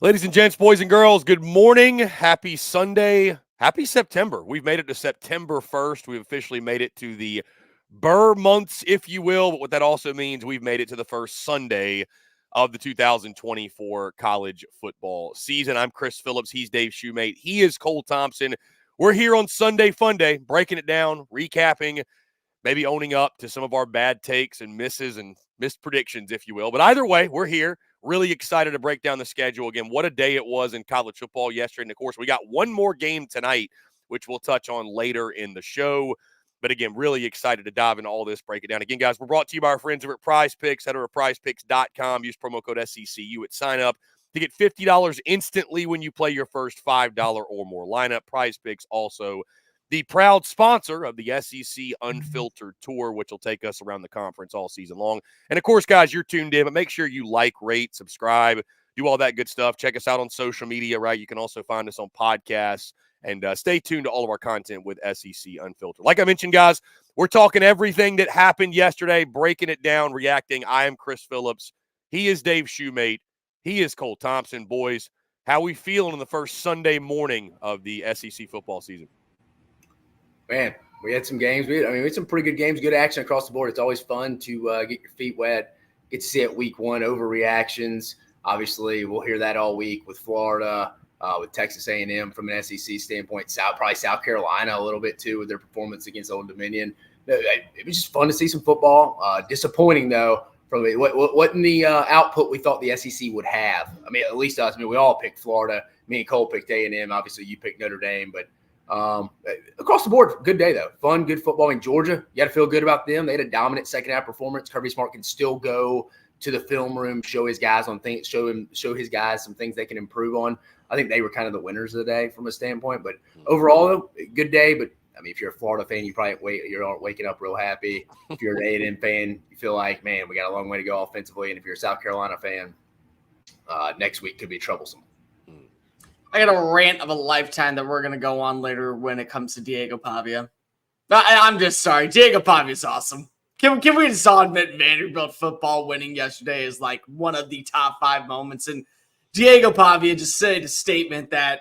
Ladies and gents, boys and girls, good morning. Happy Sunday. Happy September. We've made it to September 1st. We've officially made it to the Burr months, if you will. But what that also means, we've made it to the first Sunday of the 2024 college football season. I'm Chris Phillips. He's Dave Shumate. He is Cole Thompson. We're here on Sunday FUNDAY, breaking it down, recapping, maybe owning up to some of our bad takes and misses and missed predictions, if you will. But either way, we're here. Really excited to break down the schedule. Again, what a day it was in college football yesterday. And, of course, we got one more game tonight, which we'll touch on later in the show. But, again, really excited to dive into all this, break it down. Again, guys, we're brought to you by our friends over at Prize Picks. Head over to prizepicks.com. Use promo code SECU at sign up to get $50 instantly when you play your first $5 or more lineup. Prize Picks also the proud sponsor of the SEC Unfiltered Tour, which will take us around the conference all season long. And, of course, guys, you're tuned in, but make sure you like, rate, subscribe, do all that good stuff. Check us out on social media, right? You can also find us on podcasts, and stay tuned to all of our content with SEC Unfiltered. Like I mentioned, guys, we're talking everything that happened yesterday, breaking it down, reacting. I am Chris Phillips. He is Dave Shumate. He is Cole Thompson. Boys, how we feeling on the first Sunday morning of the SEC football season? Man, we had some games. We had some pretty good games, good action across the board. It's always fun to get your feet wet, get to see it week one, overreactions. Obviously, we'll hear that all week with Florida, with Texas A&M from an SEC standpoint, probably South Carolina a little bit too with their performance against Old Dominion. It was just fun to see some football. Disappointing, though, from what in the output we thought the SEC would have. I mean, at least us. I mean, we all picked Florida. Me and Cole picked A&M. Obviously, you picked Notre Dame, but across the board, good day though. Fun, good football in Georgia. You got to feel good about them. They had a dominant second half performance. Kirby Smart can still go to the film room, show his guys on things, show his guys some things they can improve on. I think they were kind of the winners of the day from a standpoint. But overall, good day. But I mean, if you're a Florida fan, you're waking up real happy. If you're an A&M fan, you feel like, man, we got a long way to go offensively. And if you're a South Carolina fan, next week could be troublesome. I got a rant of a lifetime that we're going to go on later when it comes to Diego Pavia. I'm just sorry. Diego Pavia is awesome. Can we just all admit Vanderbilt football winning yesterday is like one of the top 5 moments? And Diego Pavia just said a statement that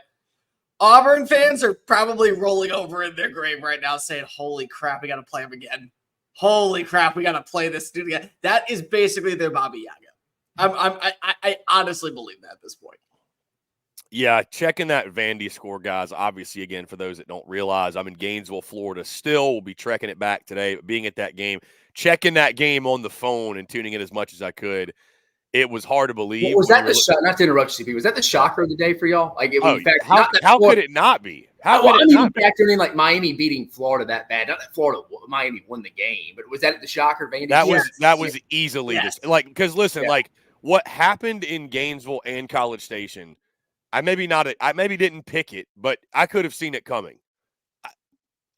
Auburn fans are probably rolling over in their grave right now saying, holy crap, we got to play him again. Holy crap, we got to play this dude again. That is basically their Baba Yaga. I honestly believe that at this point. Yeah, checking that Vandy score, guys. Obviously, again, for those that don't realize, I'm in Gainesville, Florida still. We'll be trekking it back today. But being at that game, checking that game on the phone and tuning in as much as I could, it was hard to believe. Was that not to interrupt you, CP, was that the shocker of the day for y'all? Like, how could it not be? How could it not be? Factoring in like Miami beating Florida that bad. Not that Miami won the game, but was that the shocker, Vandy? That was easily because listen, like what happened in Gainesville and College Station. I maybe didn't pick it, but I could have seen it coming.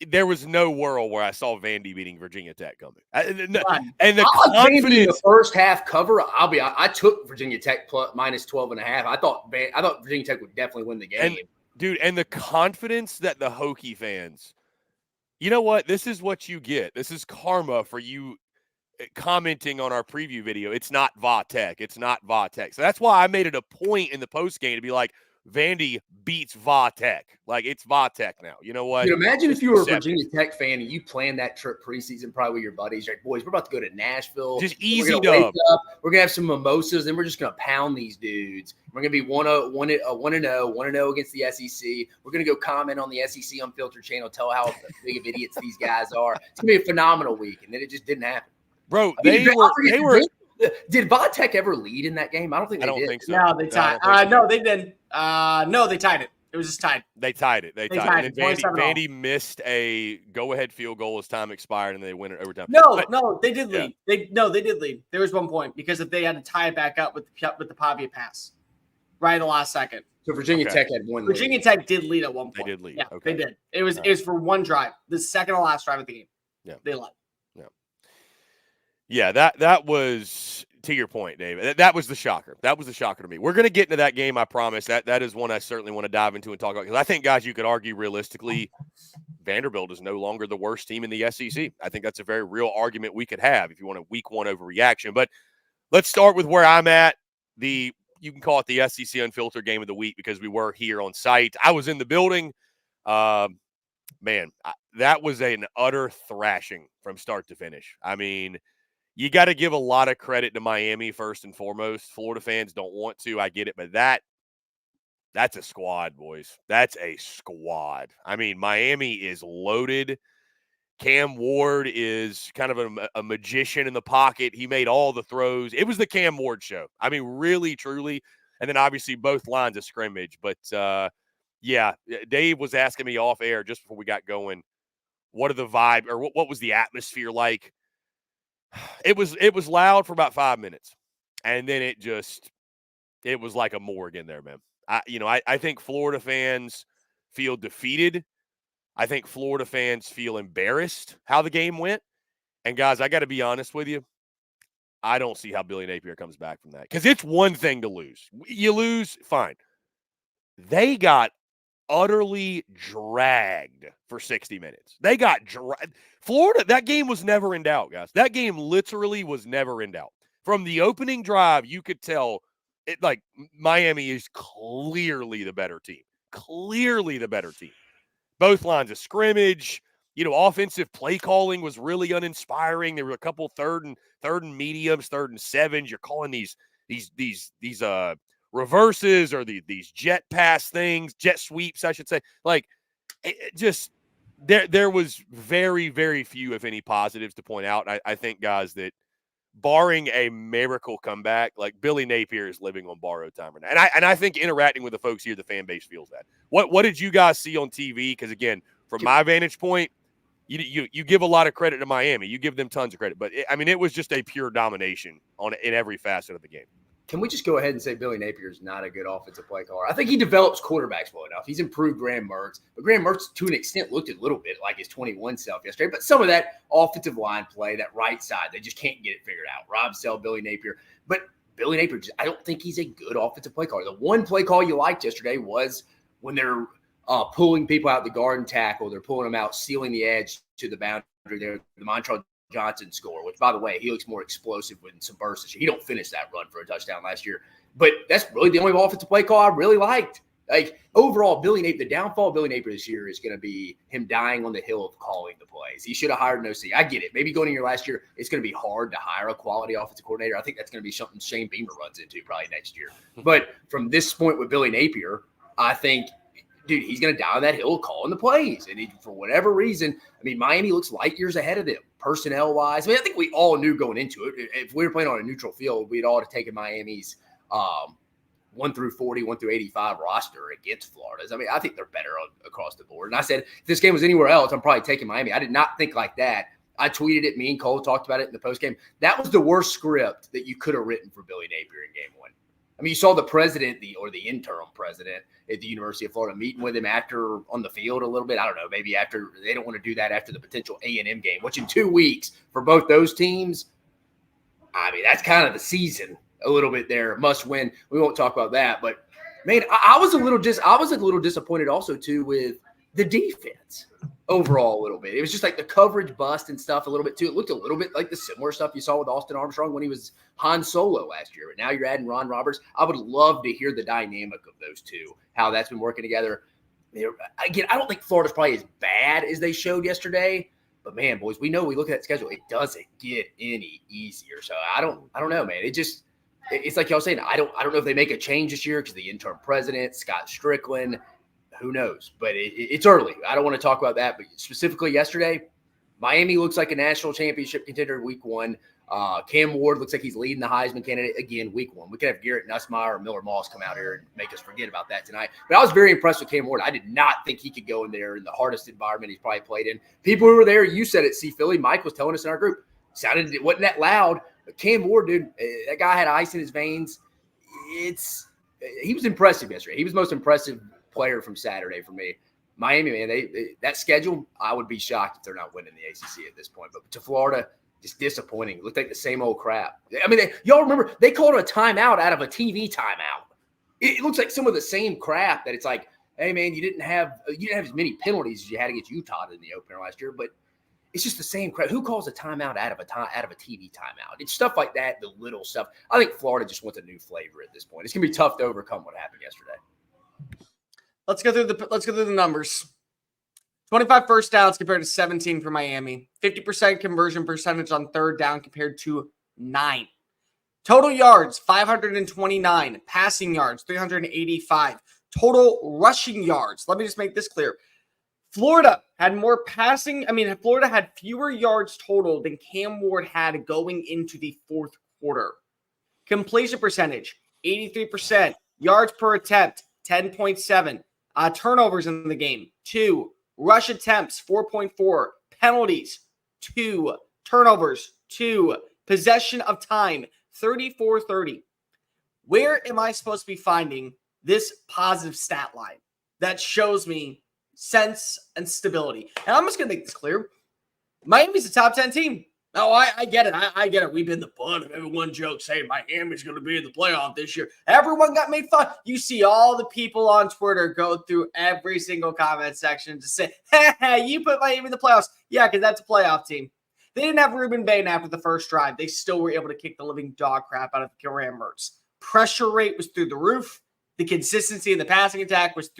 There was no world where I saw Vandy beating Virginia Tech coming. And the confidence in the first half cover. I took Virginia Tech minus 12.5. I thought Virginia Tech would definitely win the game. And the confidence that the Hokie fans, you know what? This is what you get. This is karma for you commenting on our preview video. It's not Va Tech. It's not Va Tech. So that's why I made it a point in the post game to be like, Vandy beats Va Tech. Like, it's Va Tech now. You know what? Imagine if you were a Virginia Tech fan and you planned that trip preseason probably with your buddies. You're like, boys, we're about to go to Nashville. Just easy dub. We're going to have some mimosas, and we're just going to pound these dudes. We're going to be 1-0 against the SEC. We're going to go comment on the SEC Unfiltered channel, tell how big of idiots these guys are. It's going to be a phenomenal week, and then it just didn't happen. Bro, they were. Did Va Tech ever lead in that game? I don't think they did. I don't think so. No, they tied. No, they didn't. No, they tied it. It was just tied. They tied it. And then Vandy missed a go-ahead field goal as time expired, and they win it overtime. No, they did lead. They did lead. There was one point because if they had to tie it back up with the Pavia pass, right at the last second. So Virginia Tech had one. Virginia Tech did lead at one point. They did lead. Yeah, okay. They did. It was for one drive, the second to last drive of the game. Yeah, they led. Yeah, that was, to your point, David. That was the shocker. That was the shocker to me. We're going to get into that game, I promise. That is one I certainly want to dive into and talk about. Because I think, guys, you could argue realistically, Vanderbilt is no longer the worst team in the SEC. I think that's a very real argument we could have if you want a week one overreaction. But let's start with where I'm at. The you can call it the SEC Unfiltered Game of the Week because we were here on site. I was in the building. Man, that was an utter thrashing from start to finish. I mean, you got to give a lot of credit to Miami first and foremost. Florida fans don't want to. I get it, but that's a squad, boys. That's a squad. I mean, Miami is loaded. Cam Ward is kind of a magician in the pocket. He made all the throws. It was the Cam Ward show. I mean, really, truly. And then obviously both lines of scrimmage. But, yeah, Dave was asking me off air just before we got going, what are the vibe or what was the atmosphere like? It was loud for about 5 minutes. And then it was like a morgue in there, man. I think Florida fans feel defeated. I think Florida fans feel embarrassed how the game went. And, guys, I got to be honest with you. I don't see how Billy Napier comes back from that because it's one thing to lose. You lose, fine. They got utterly dragged for 60 minutes. They got dragged. Florida, that game was never in doubt, guys. That game literally was never in doubt. From the opening drive, you could tell Miami is clearly the better team. Clearly the better team. Both lines of scrimmage, offensive play calling was really uninspiring. There were a couple third and mediums, 3rd and 7s. You're calling these reverses or these jet pass things, jet sweeps, I should say. There was very, very few, if any, positives to point out. I think, guys, that barring a miracle comeback, Billy Napier is living on borrowed time right now. And I think interacting with the folks here, the fan base feels that. What did you guys see on TV? Because, again, from my vantage point, you give a lot of credit to Miami. You give them tons of credit. But, it was just a pure domination in every facet of the game. Can we just go ahead and say Billy Napier is not a good offensive play caller? I think he develops quarterbacks well enough. He's improved Graham Mertz. But Graham Mertz, to an extent, looked a little bit like his 21 self yesterday. But some of that offensive line play, that right side, they just can't get it figured out. Rob Sell, Billy Napier. But Billy Napier, I don't think he's a good offensive play caller. The one play call you liked yesterday was when they're pulling people out the guard and tackle. They're pulling them out, sealing the edge to the boundary there. The Montrell Johnson score, which, by the way, he looks more explosive with some bursts. He don't finish that run for a touchdown last year. But that's really the only offensive play call I really liked. Overall, Billy Napier, the downfall of Billy Napier this year is going to be him dying on the hill of calling the plays. He should have hired an OC. I get it. Maybe going in your last year, it's going to be hard to hire a quality offensive coordinator. I think that's going to be something Shane Beamer runs into probably next year. But from this point with Billy Napier, I think, dude, he's going to die on that hill calling the plays. And for whatever reason, Miami looks light years ahead of them, personnel-wise. I think we all knew going into it. If we were playing on a neutral field, we'd all have taken Miami's 1 through 40, 1 through 85 roster against Florida's. I think they're better across the board. And I said, if this game was anywhere else, I'm probably taking Miami. I did not think like that. I tweeted it. Me and Cole talked about it in the postgame. That was the worst script that you could have written for Billy Napier in game 1. You saw the president, or the interim president at the University of Florida meeting with him after on the field a little bit. I don't know, maybe after they don't want to do that after the potential A&M game, which in 2 weeks for both those teams, that's kind of the season a little bit there. Must win. We won't talk about that, but man, I was a little disappointed also too with the defense overall a little bit. It was just like the coverage bust and stuff a little bit too. It looked a little bit like the similar stuff you saw with Austin Armstrong when he was Han Solo last year. But now you're adding Ron Roberts. I would love to hear the dynamic of those two, how that's been working together. Again, I don't think Florida's probably as bad as they showed yesterday. But man, boys, we know we look at that schedule. It doesn't get any easier. So I don't know, man. It's like y'all saying, I don't know if they make a change this year because the interim president, Scott Strickland, who knows? But it's early. I don't want to talk about that. But specifically yesterday, Miami looks like a national championship contender week 1. Cam Ward looks like he's leading the Heisman candidate again week 1. We could have Garrett Nussmeier or Miller Moss come out here and make us forget about that tonight. But I was very impressed with Cam Ward. I did not think he could go in there in the hardest environment he's probably played in. People who were there, you said it, see Philly. Mike was telling us in our group, it wasn't that loud. But Cam Ward, dude, that guy had ice in his veins. He was impressive yesterday. He was the most impressive player from Saturday for me. Miami, man, that schedule, I would be shocked if they're not winning the ACC at this point. But to Florida, just disappointing. It looked like the same old crap. Y'all remember they called a timeout out of a TV timeout. It looks like some of the same crap that it's like, hey man, you didn't have as many penalties as you had against Utah in the opener last year, but it's just the same crap. Who calls a timeout out of a TV timeout? It's stuff like that, the little stuff. I think Florida just wants a new flavor at this point. It's gonna be tough to overcome what happened yesterday. Let's go through the numbers. 25 first downs compared to 17 for Miami. 50% conversion percentage on third down compared to 9. Total yards, 529. Passing yards, 385. Total rushing yards. Let me just make this clear. Florida had Florida had fewer yards total than Cam Ward had going into the fourth quarter. Completion percentage, 83%. Yards per attempt, 10.7. Turnovers in the game, 2. Rush attempts, 4.4. Penalties, 2. Turnovers, 2. Possession of time, 34-30. Where am I supposed to be finding this positive stat line that shows me sense and stability? And I'm just going to make this clear. Miami's a top 10 team. Oh, I get it. I get it. We've been the butt of everyone joke saying Miami's going to be in the playoff this year. Everyone got made fun. You see all the people on Twitter go through every single comment section to say, hey, you put Miami in the playoffs. Yeah, because that's a playoff team. They didn't have Ruben Bain after the first drive. They still were able to kick the living dog crap out of the Rammers. Pressure rate was through the roof. The consistency in the passing attack was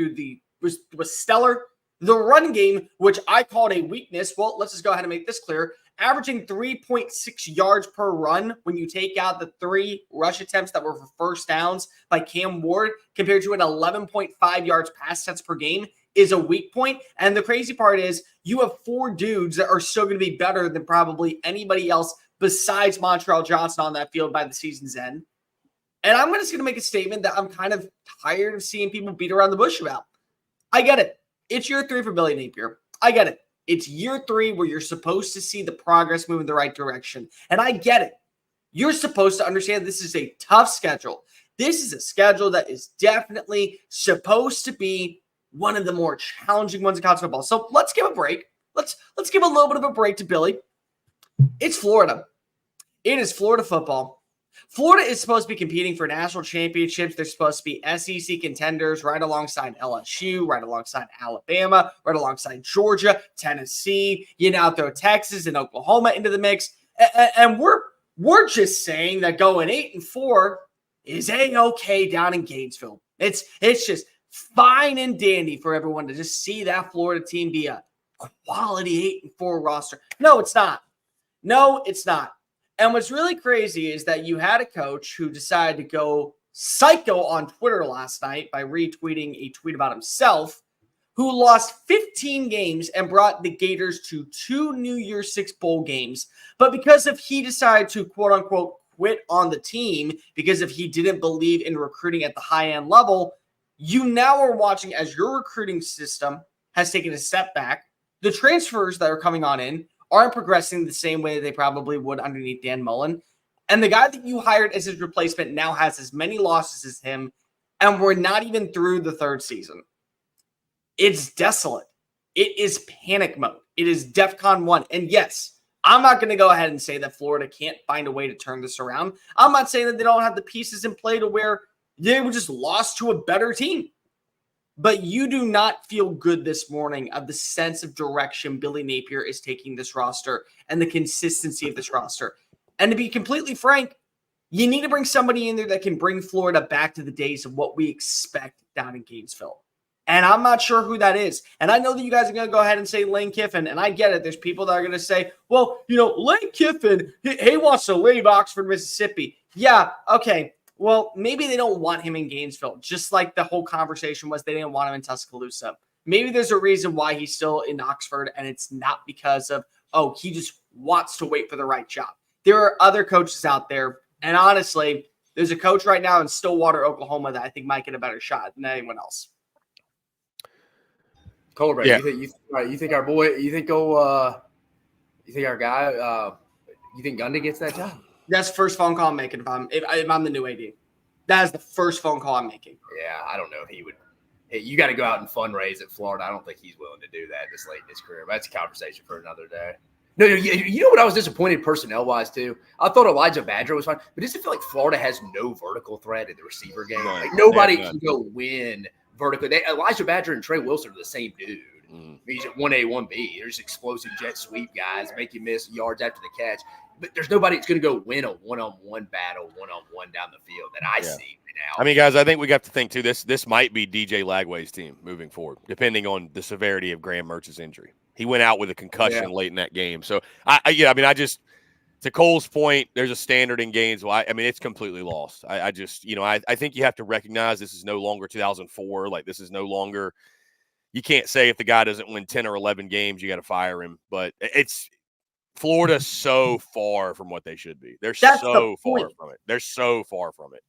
stellar. The run game, which I called a weakness, well, let's just go ahead and make this clear. Averaging 3.6 yards per run when you take out the 3 rush attempts that were for first downs by Cam Ward compared to an 11.5 yards pass attempts per game is a weak point. And the crazy part is you have 4 dudes that are still going to be better than probably anybody else besides Montreal Johnson on that field by the season's end. And I'm just going to make a statement that I'm kind of tired of seeing people beat around the bush about. I get it. It's year 3 for Billy Napier. I get it. It's year 3 where you're supposed to see the progress move in the right direction. And I get it. You're supposed to understand this is a tough schedule. This is a schedule that is definitely supposed to be one of the more challenging ones in college football. So let's give a break. Let's give a little bit of a break to Billy. It's Florida. It is Florida football. Florida is supposed to be competing for national championships. They're supposed to be SEC contenders right alongside LSU, right alongside Alabama, right alongside Georgia, Tennessee. You now throw Texas and Oklahoma into the mix. And we're just saying that going 8-4 is A-okay down in Gainesville. It's just fine and dandy for everyone to just see that Florida team be a quality 8-4 roster. No, it's not. No, it's not. And what's really crazy is that you had a coach who decided to go psycho on Twitter last night by retweeting a tweet about himself, who lost 15 games and brought the Gators to 2 New Year's Six bowl games. But because if he decided to, quote unquote, quit on the team because if he didn't believe in recruiting at the high end level, you now are watching as your recruiting system has taken a step back. The transfers that are coming on in aren't progressing the same way they probably would underneath Dan Mullen. And the guy that you hired as his replacement now has as many losses as him, and we're not even through the 3rd season. It's desolate. It is panic mode. It is DEFCON 1. And yes, I'm not going to go ahead and say that Florida can't find a way to turn this around. I'm not saying that they don't have the pieces in play to where they were just lost to a better team. But you do not feel good this morning of the sense of direction Billy Napier is taking this roster and the consistency of this roster. And to be completely frank, you need to bring somebody in there that can bring Florida back to the days of what we expect down in Gainesville. And I'm not sure who that is. And I know that you guys are going to go ahead and say Lane Kiffin, and I get it. There's people that are going to say, well, Lane Kiffin, he wants to leave Oxford, Mississippi. Yeah, okay. Well, maybe they don't want him in Gainesville, just like the whole conversation was they didn't want him in Tuscaloosa. Maybe there's a reason why he's still in Oxford, and it's not because of, he just wants to wait for the right job. There are other coaches out there, and honestly, there's a coach right now in Stillwater, Oklahoma that I think might get a better shot than anyone else. Colbert, yeah. You think our boy, you think our guy, you think Gundy gets that job? That's the first phone call I'm making if I'm the new AD. That is the first phone call I'm making. Yeah, I don't know if he would. Hey, you got to go out and fundraise at Florida. I don't think he's willing to do that this late in his career. But that's a conversation for another day. No, you know what I was disappointed personnel-wise, too? I thought Elijah Badger was fine, but does it feel like Florida has no vertical threat in the receiver game? Like nobody can go win vertically. Elijah Badger and Trey Wilson are the same dude. He's at 1A, 1B. There's explosive jet sweep guys, make you miss yards after the catch. But there's nobody that's going to go win a one-on-one battle, one-on-one down the field that I see right now. I mean, guys, I think we got to think, too, this might be DJ Lagway's team moving forward, depending on the severity of Graham Mertz's injury. He went out with a concussion late in that game. So, to Cole's point, there's a standard in games. Well, I mean, it's completely lost. I think you have to recognize this is no longer 2004. Like, this is no longer – you can't say if the guy doesn't win 10 or 11 games, you got to fire him. But it's – Florida's so far from what they should be. They're so far from it. They're so far from it.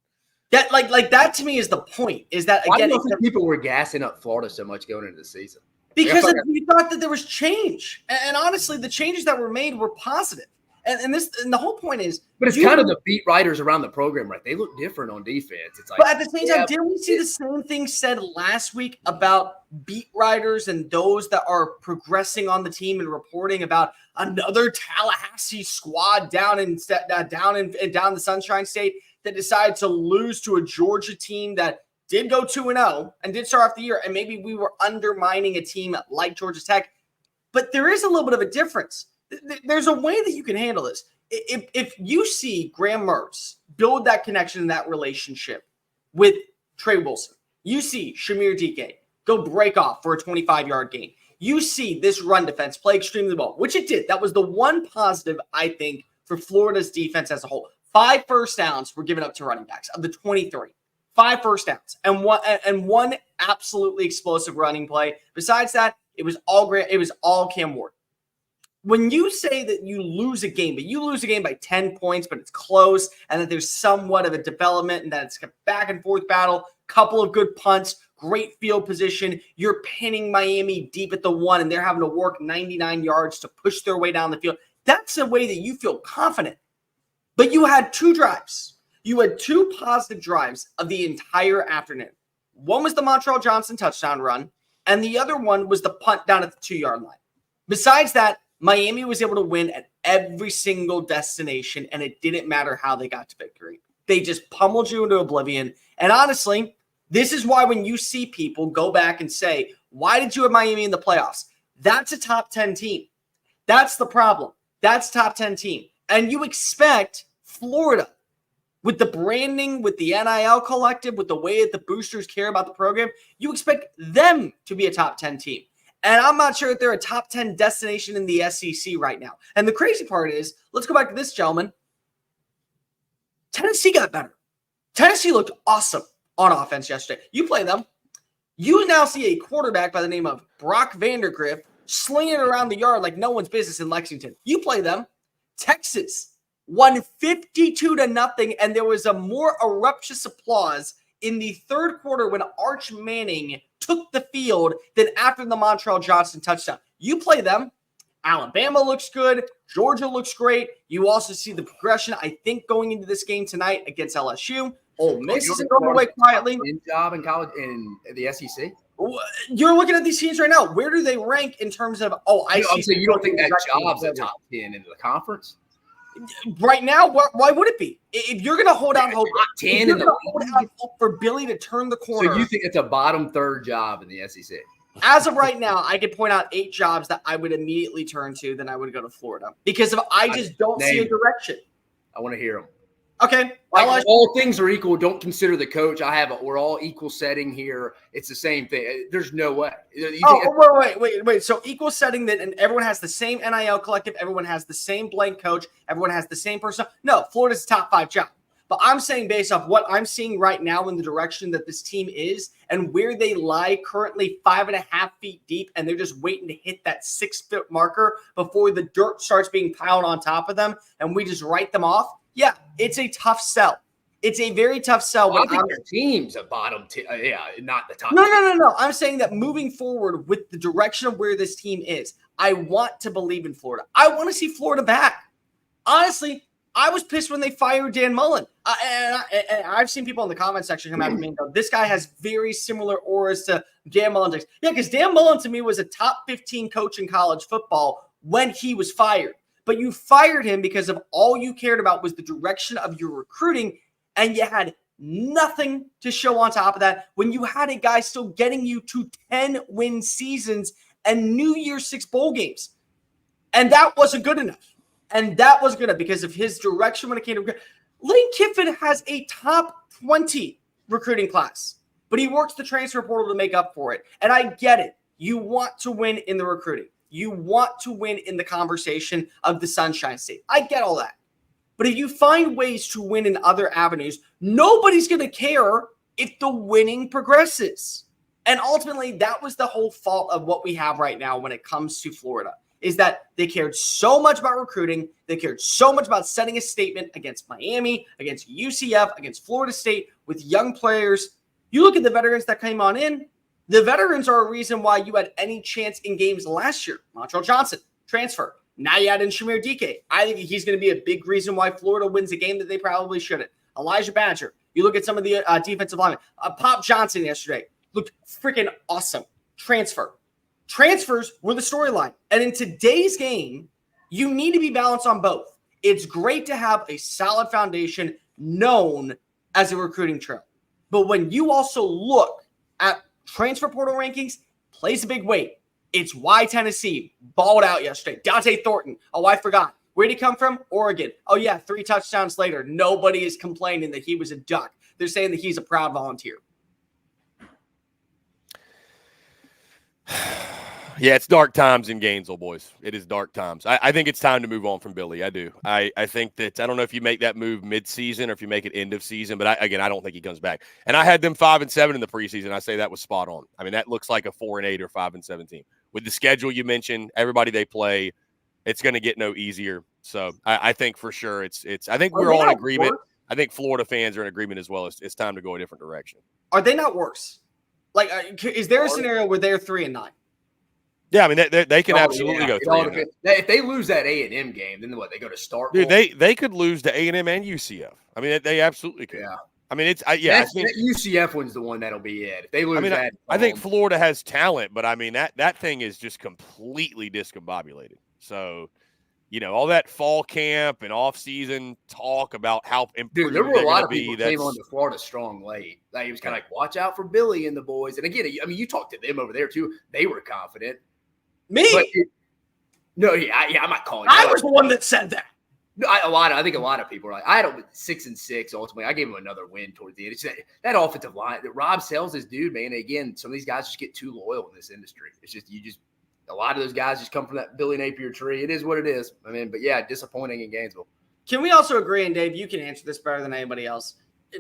That like that to me is the point. Is that again? Why do you think people were gassing up Florida so much going into the season? Because we thought that there was change, and honestly, the changes that were made were positive. And the whole point is, but it's kind of the beat writers around the program, right? They look different on defense. It's like, but at the same time, didn't we see the same thing said last week about beat writers and those that are progressing on the team and reporting about another Tallahassee squad down in the Sunshine State that decided to lose to a Georgia team that did go 2-0 and did start off the year, and maybe we were undermining a team like Georgia Tech, but there is a little bit of a difference. There's a way that you can handle this. If you see Graham Mertz build that connection and that relationship with Trey Wilson, you see Shamir DK go break off for a 25-yard gain. You see this run defense play extremely well, which it did. That was the one positive, I think, for Florida's defense as a whole. 5 first downs were given up to running backs of the 23. 5 first downs and one absolutely explosive running play. Besides that, it was all Cam Ward. When you say that you lose a game, but you lose a game by 10 points, but it's close, and that there's somewhat of a development and that it's a back and forth battle, couple of good punts, great field position, you're pinning Miami deep at the 1, and they're having to work 99 yards to push their way down the field. That's a way that you feel confident. But you had 2 drives. You had 2 positive drives of the entire afternoon. One was the Montreal Johnson touchdown run, and the other one was the punt down at the 2-yard line. Besides that, Miami was able to win at every single destination, and it didn't matter how they got to victory. They just pummeled you into oblivion. And honestly, this is why when you see people go back and say, why did you have Miami in the playoffs? That's a top 10 team. That's the problem. That's top 10 team. And you expect Florida, with the branding, with the NIL collective, with the way that the boosters care about the program, you expect them to be a top 10 team. And I'm not sure if they're a top 10 destination in the SEC right now. And the crazy part is, let's go back to this gentleman. Tennessee got better. Tennessee looked awesome on offense yesterday. You play them. You now see a quarterback by the name of Brock Vandergrift slinging it around the yard like no one's business in Lexington. You play them. Texas won 52-0, and there was a more eruptious applause in the third quarter when Arch Manning took the field than after the Montreal Johnson touchdown. You play them. Alabama looks good. Georgia looks great. You also see the progression, I think, going into this game tonight against LSU. Ole Miss isn't going away quietly. Job in college in the SEC. You're looking at these teams right now. Where do they rank in terms of? I'm saying you don't think that job's a top 10 into the conference? Right now, why would it be? If you're going to hold out hope, for Billy to turn the corner. So you think it's a bottom 3rd job in the SEC? As of right now, I could point out 8 jobs that I would immediately turn to. Then I would go to Florida because I just don't see a direction. I want to hear them. Okay. All things are equal. Don't consider the coach. We're all equal setting here. It's the same thing. There's no way. Wait. So equal setting that, and everyone has the same NIL collective. Everyone has the same blank coach. Everyone has the same person. No, Florida's a top 5 job. But I'm saying based off what I'm seeing right now in the direction that this team is and where they lie currently 5.5 feet deep, and they're just waiting to hit that 6-foot marker before the dirt starts being piled on top of them, and we just write them off. Yeah, it's a tough sell. It's a very tough sell. I think their team's a bottom not the top. No. I'm saying that moving forward with the direction of where this team is, I want to believe in Florida. I want to see Florida back. Honestly, I was pissed when they fired Dan Mullen. And I've seen people in the comment section come after me and go, this guy has very similar auras to Dan Mullen. Yeah, because Dan Mullen to me was a top 15 coach in college football when he was fired. But you fired him because of all you cared about was the direction of your recruiting, and you had nothing to show on top of that when you had a guy still getting you to 10-win seasons and New Year's Six bowl games. And that wasn't good enough. And that wasn't good enough because of his direction when it came to Lane Kiffin has a top 20 recruiting class, but he works the transfer portal to make up for it. And I get it. You want to win in the recruiting. You want to win in the conversation of the Sunshine State. I get all that. But if you find ways to win in other avenues, nobody's going to care if the winning progresses. And ultimately, that was the whole fault of what we have right now when it comes to Florida, is that they cared so much about recruiting. They cared so much about setting a statement against Miami, against UCF, against Florida State with young players. You look at the veterans that came on in. The veterans are a reason why you had any chance in games last year. Montrell Johnson, transfer. Now you add in Shamir DK. I think he's going to be a big reason why Florida wins a game that they probably shouldn't. Elijah Badger. You look at some of the defensive linemen. Pop Johnson yesterday looked freaking awesome. Transfer. Transfers were the storyline. And in today's game, you need to be balanced on both. It's great to have a solid foundation known as a recruiting trail. But when you also look at transfer portal rankings, plays a big weight. It's why Tennessee balled out yesterday. Dante Thornton. Oh, I forgot. Where'd he come from? Oregon. Oh, yeah, 3 touchdowns later. Nobody is complaining that he was a duck. They're saying that he's a proud volunteer. Yeah, it's dark times in Gainesville, boys. It is dark times. I think it's time to move on from Billy. I do. I think that I don't know if you make that move mid-season or if you make it end of season, but I don't think he comes back. And I had them 5-7 in the preseason. I say that was spot on. I mean, that looks like a 4-8 or 5-7 team. With the schedule you mentioned, everybody they play, it's going to get no easier. So I think for sure it's. I think we're all in agreement. Worse? I think Florida fans are in agreement as well. It's time to go a different direction. Are they not worse? Like, is there a scenario where they're 3-9? Yeah, I mean they can absolutely go 3-9. If they lose that A&M game, then what? They go to start. Dude, they could lose to A&M and UCF. I mean, they absolutely could. Yeah. I mean, I think that UCF one's the one that'll be it. If they lose that, I think Florida has talent, but I mean that thing is just completely discombobulated. So, all that fall camp and off-season talk about how improved there were a lot of people came on to Florida strong late. Like, it was kind of like, watch out for Billy and the boys. And again, I mean, you talked to them over there too. They were confident. Me? I'm not calling. I was the one that said that. No, I think a lot of people are like, I had a 6-6 ultimately. I gave him another win towards the end. It's that offensive line that Rob sells his dude, man. And again, some of these guys just get too loyal in this industry. It's just a lot of those guys just come from that Billy Napier tree. It is what it is. I mean, but yeah, disappointing in Gainesville. Can we also agree, and Dave, you can answer this better than anybody else,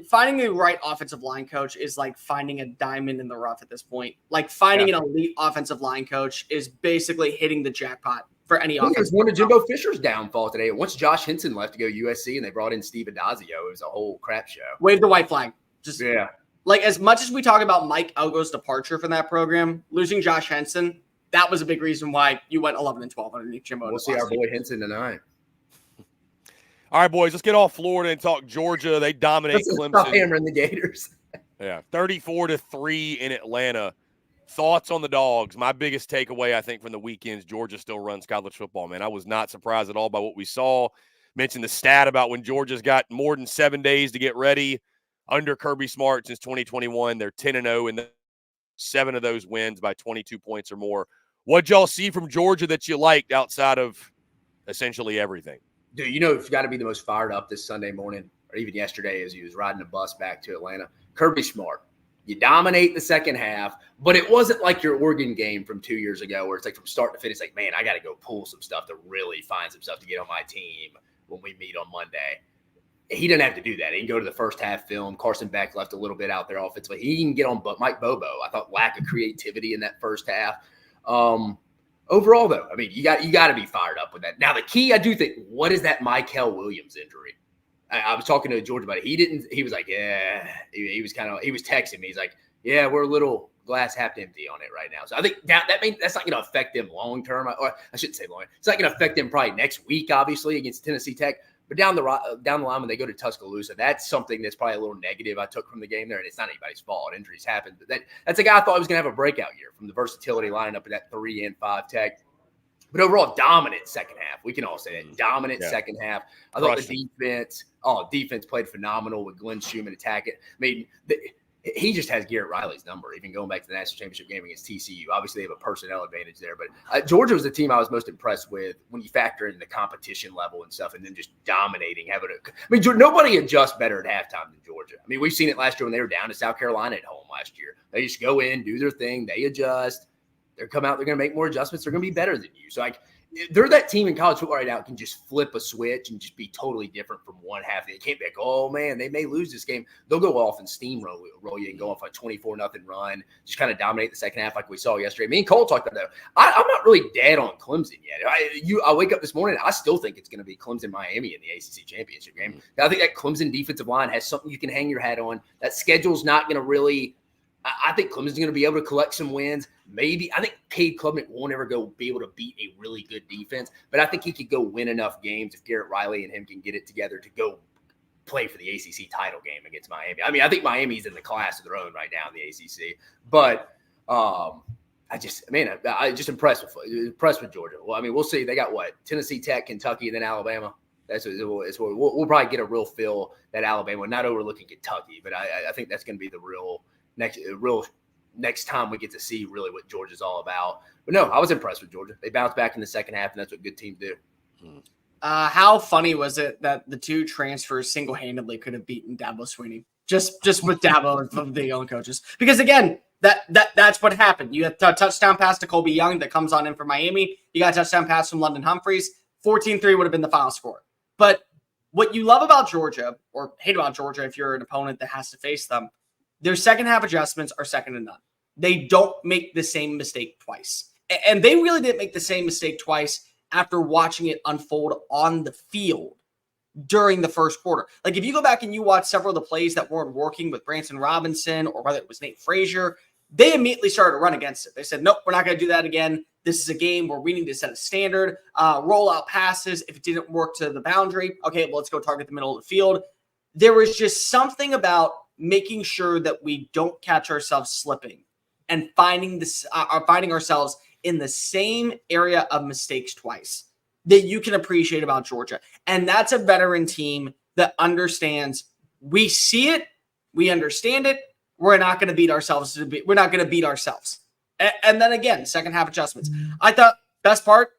finding the right offensive line coach is like finding a diamond in the rough at this point. Like finding an elite offensive line coach is basically hitting the jackpot for any offense. It was one of Jimbo Fisher's downfall today. Once Josh Henson left to go USC and they brought in Steve Adazio, it was a whole crap show. Wave the white flag. Yeah. Like, as much as we talk about Mike Elko's departure from that program, losing Josh Henson, that was a big reason why you went 11-12 underneath Jimbo. We'll see our boy Henson tonight. All right, boys, let's get off Florida and talk Georgia. They dominate Clemson. Stop hammering the Gators. Yeah, 34-3 in Atlanta. Thoughts on the Dogs? My biggest takeaway, I think, from the weekends, Georgia still runs college football, man. I was not surprised at all by what we saw. Mentioned the stat about when Georgia's got more than 7 days to get ready under Kirby Smart since 2021. They're 10-0, and 7 of those wins by 22 points or more. What'd y'all see from Georgia that you liked outside of essentially everything? Dude, it's got to be the most fired up this Sunday morning, or even yesterday as he was riding the bus back to Atlanta. Kirby Smart. You dominate the second half, but it wasn't like your Oregon game from 2 years ago where it's like from start to finish, like, man, I got to go pull some stuff to really find some stuff to get on my team when we meet on Monday. He didn't have to do that. He can go to the first half film. Carson Beck left a little bit out there offensively. He can get on Mike Bobo. I thought lack of creativity in that first half. Overall, though, I mean, you got to be fired up with that. Now, the key, I do think, what is that Michael Williams injury? I was talking to George about it. He was like, yeah, he was texting me. He's like, yeah, we're a little glass half empty on it right now. So I think that means that's not going to affect them long term. Or I shouldn't say long. It's not going to affect them probably next week, obviously, against Tennessee Tech. But down the line when they go to Tuscaloosa, that's something that's probably a little negative I took from the game there. And it's not anybody's fault. Injuries happen. But that's a guy I thought was going to have a breakout year from the versatility lining up in that 3 and 5 Tech. But overall, dominant second half. We can all say that. Dominant second half. I thought the defense played phenomenal with Glenn Schumann attacking. I mean, he just has Garrett Riley's number, even going back to the national championship game against TCU. Obviously, they have a personnel advantage there. But Georgia was the team I was most impressed with when you factor in the competition level and stuff, and then just dominating. Nobody adjusts better at halftime than Georgia. I mean, we've seen it last year when they were down to South Carolina at home last year. They just go in, do their thing, they adjust. They're come out, they're going to make more adjustments. They're going to be better than you. So, they're that team in college football right now can just flip a switch and just be totally different from one half. They can't be like, oh, man, they may lose this game. They'll go off and steamroll you and go off a 24-0 run, just kind of dominate the second half like we saw yesterday. Me and Cole talked about that. I'm not really dead on Clemson yet. I wake up this morning, I still think it's going to be Clemson-Miami in the ACC championship game. I think that Clemson defensive line has something you can hang your hat on. That schedule's not going to really – I think Clemson's going to be able to collect some wins. Maybe I think Cade Klubnik won't ever be able to beat a really good defense, but I think he could go win enough games if Garrett Riley and him can get it together to go play for the ACC title game against Miami. I mean, I think Miami's in the class of their own right now in the ACC, but I just impressed with Georgia. Well, I mean, we'll see. They got what? Tennessee Tech, Kentucky, and then Alabama. That's what we'll probably get a real feel that Alabama, not overlooking Kentucky, but I think that's going to be the real next time we get to see really what Georgia's all about. But no, I was impressed with Georgia. They bounced back in the second half, and that's what good teams do. How funny was it that the two transfers single-handedly could have beaten Dabo Swinney just with Dabo from the young coaches? Because again, that's what happened. You had a touchdown pass to Colby Young that comes on in for Miami. You got a touchdown pass from London Humphreys. 14-3 would have been the final score. But what you love about Georgia, or hate about Georgia if you're an opponent that has to face them, their second half adjustments are second to none. They don't make the same mistake twice. And they really didn't make the same mistake twice after watching it unfold on the field during the first quarter. Like if you go back and you watch several of the plays that weren't working with Branson Robinson or whether it was Nate Frazier, they immediately started to run against it. They said, nope, we're not going to do that again. This is a game where we need to set a standard, roll out passes. If it didn't work to the boundary, okay, well, let's go target the middle of the field. There was just something about making sure that we don't catch ourselves slipping and finding ourselves in the same area of mistakes twice that you can appreciate about Georgia. And that's a veteran team that understands we see it, we understand it, we're not going to beat ourselves. We're not going to beat ourselves. And then again, second half adjustments. I thought best part,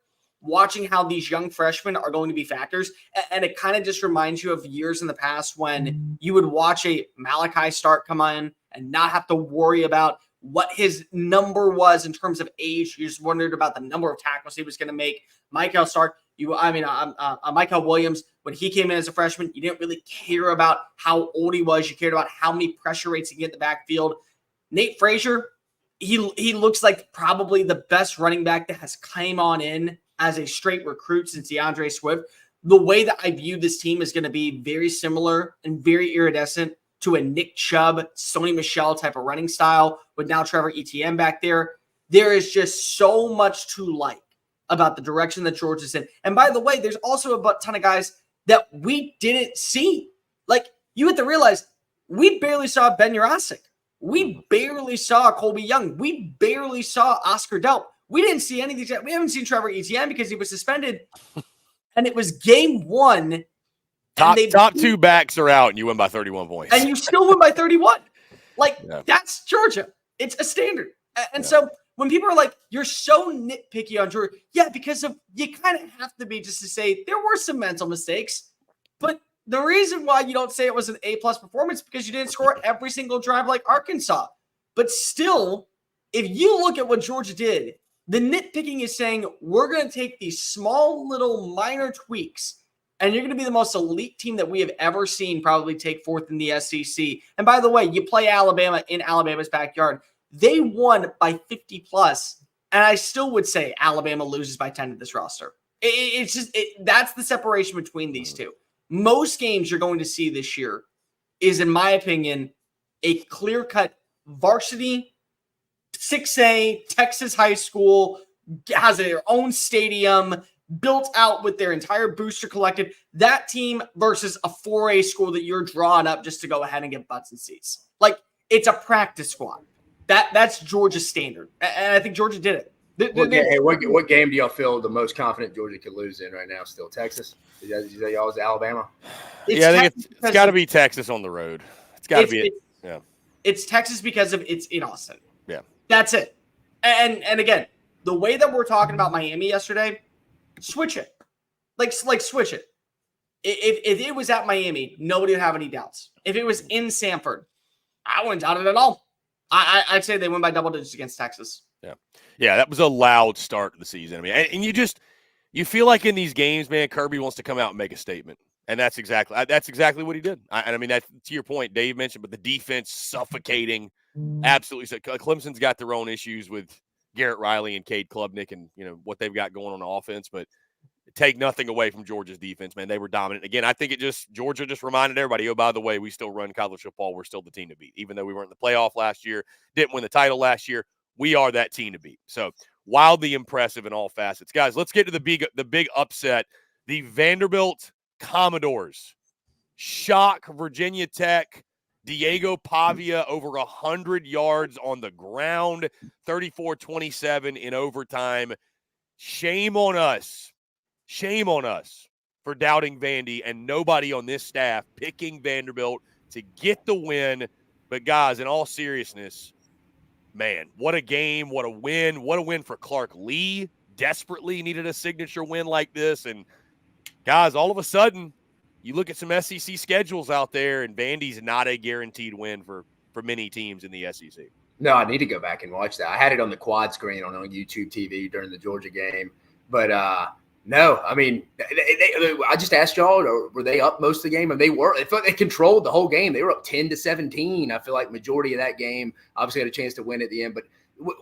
watching how these young freshmen are going to be factors. And it kind of just reminds you of years in the past when you would watch a Malachi Stark come on and not have to worry about what his number was in terms of age. You just wondered about the number of tackles he was going to make. Michael Stark, Michael Williams, when he came in as a freshman, you didn't really care about how old he was. You cared about how many pressure rates he get in the backfield. Nate Frazier, he looks like probably the best running back that has come on in as a straight recruit since DeAndre Swift. The way that I view this team is going to be very similar and very iridescent to a Nick Chubb, Sony Michel type of running style with now Trevor Etienne back there. There is just so much to like about the direction that Georgia's in. And by the way, there's also a ton of guys that we didn't see. Like, you have to realize, we barely saw Ben Yurosek. We barely saw Colby Young. We barely saw Oscar Delp. We didn't see any of these. We haven't seen Trevor Etienne because he was suspended. And it was game one. Top two backs are out, and you win by 31 points. And you still win by 31. Like, that's Georgia. It's a standard. And so when people are like, you're so nitpicky on Georgia, because you kind of have to be just to say there were some mental mistakes. But the reason why you don't say it was an A-plus performance is because you didn't score every single drive like Arkansas. But still, if you look at what Georgia did, the nitpicking is saying we're going to take these small little minor tweaks and you're going to be the most elite team that we have ever seen probably take fourth in the SEC. And by the way, you play Alabama in Alabama's backyard. They won by 50+, and I still would say Alabama loses by 10 to this roster. It's just that's the separation between these two. Most games you're going to see this year is, in my opinion, a clear-cut varsity 6A Texas high school, has their own stadium, built out with their entire booster collective. That team versus a 4A school that you're drawing up just to go ahead and get butts and seats. Like, it's a practice squad. That's Georgia's standard. And I think Georgia did it. What game do y'all feel the most confident Georgia could lose in right now? Still Texas? Did you say y'all was Alabama? I think it's got to be Texas on the road. It's got to be it. Yeah. It's Texas because of it's in Austin. Yeah. That's it. And again, the way that we're talking about Miami yesterday, switch it. Like switch it. If it was at Miami, nobody would have any doubts. If it was in Sanford, I wouldn't doubt it at all. I'd say they win by double digits against Texas. Yeah, that was a loud start to the season. I mean, and you feel like in these games, man, Kirby wants to come out and make a statement. And that's exactly what he did. I mean, that's to your point, Dave mentioned, but the defense suffocating. Absolutely. So Clemson's got their own issues with Garrett Riley and Cade Klubnik and, what they've got going on offense, but take nothing away from Georgia's defense, man. They were dominant. Again, I think Georgia just reminded everybody, oh, by the way, we still run college football. We're still the team to beat. Even though we weren't in the playoff last year, didn't win the title last year, we are that team to beat. So wildly impressive in all facets. Guys, let's get to the big upset. The Vanderbilt Commodores shock Virginia Tech. Diego Pavia over 100 yards on the ground, 34-27 in overtime. Shame on us for doubting Vandy and nobody on this staff picking Vanderbilt to get the win. But guys, in all seriousness, man, what a game, what a win for Clark Lee. Desperately needed a signature win like this. And guys, all of a sudden, you look at some SEC schedules out there, and Vandy's not a guaranteed win for many teams in the SEC. No, I need to go back and watch that. I had it on the quad screen on YouTube TV during the Georgia game. But, no, I mean, I just asked y'all, were they up most of the game? And they were. They felt they controlled the whole game. They were up 10-17. I feel like majority of that game obviously had a chance to win at the end. But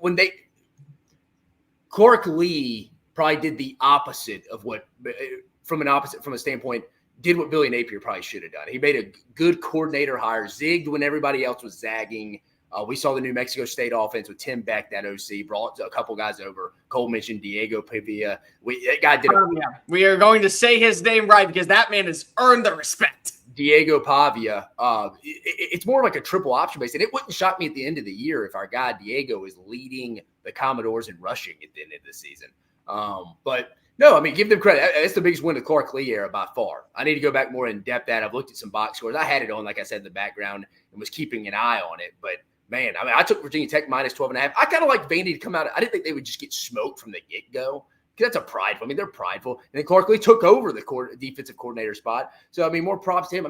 when Clark Lee probably did the opposite of what – from a standpoint – did what Billy Napier probably should have done. He made a good coordinator hire, zigged when everybody else was zagging. We saw the New Mexico State offense with Tim Beck, that OC, brought a couple guys over. Cole mentioned Diego Pavia. That guy did We are going to say his name right because that man has earned the respect. Diego Pavia. It's more like a triple option base, and it wouldn't shock me at the end of the year if our guy Diego is leading the Commodores in rushing at the end of the season. But no, I mean, give them credit. That's the biggest win of the Clark Lee era by far. I need to go back more in depth at it. I've looked at some box scores. I had it on, like I said, in the background and was keeping an eye on it. But, man, I mean, I took Virginia Tech minus 12.5. I kind of like Vandy to come out. I didn't think they would just get smoked from the get-go because that's they're prideful. And then Clark Lee took over the defensive coordinator spot. So, I mean, more props to him. I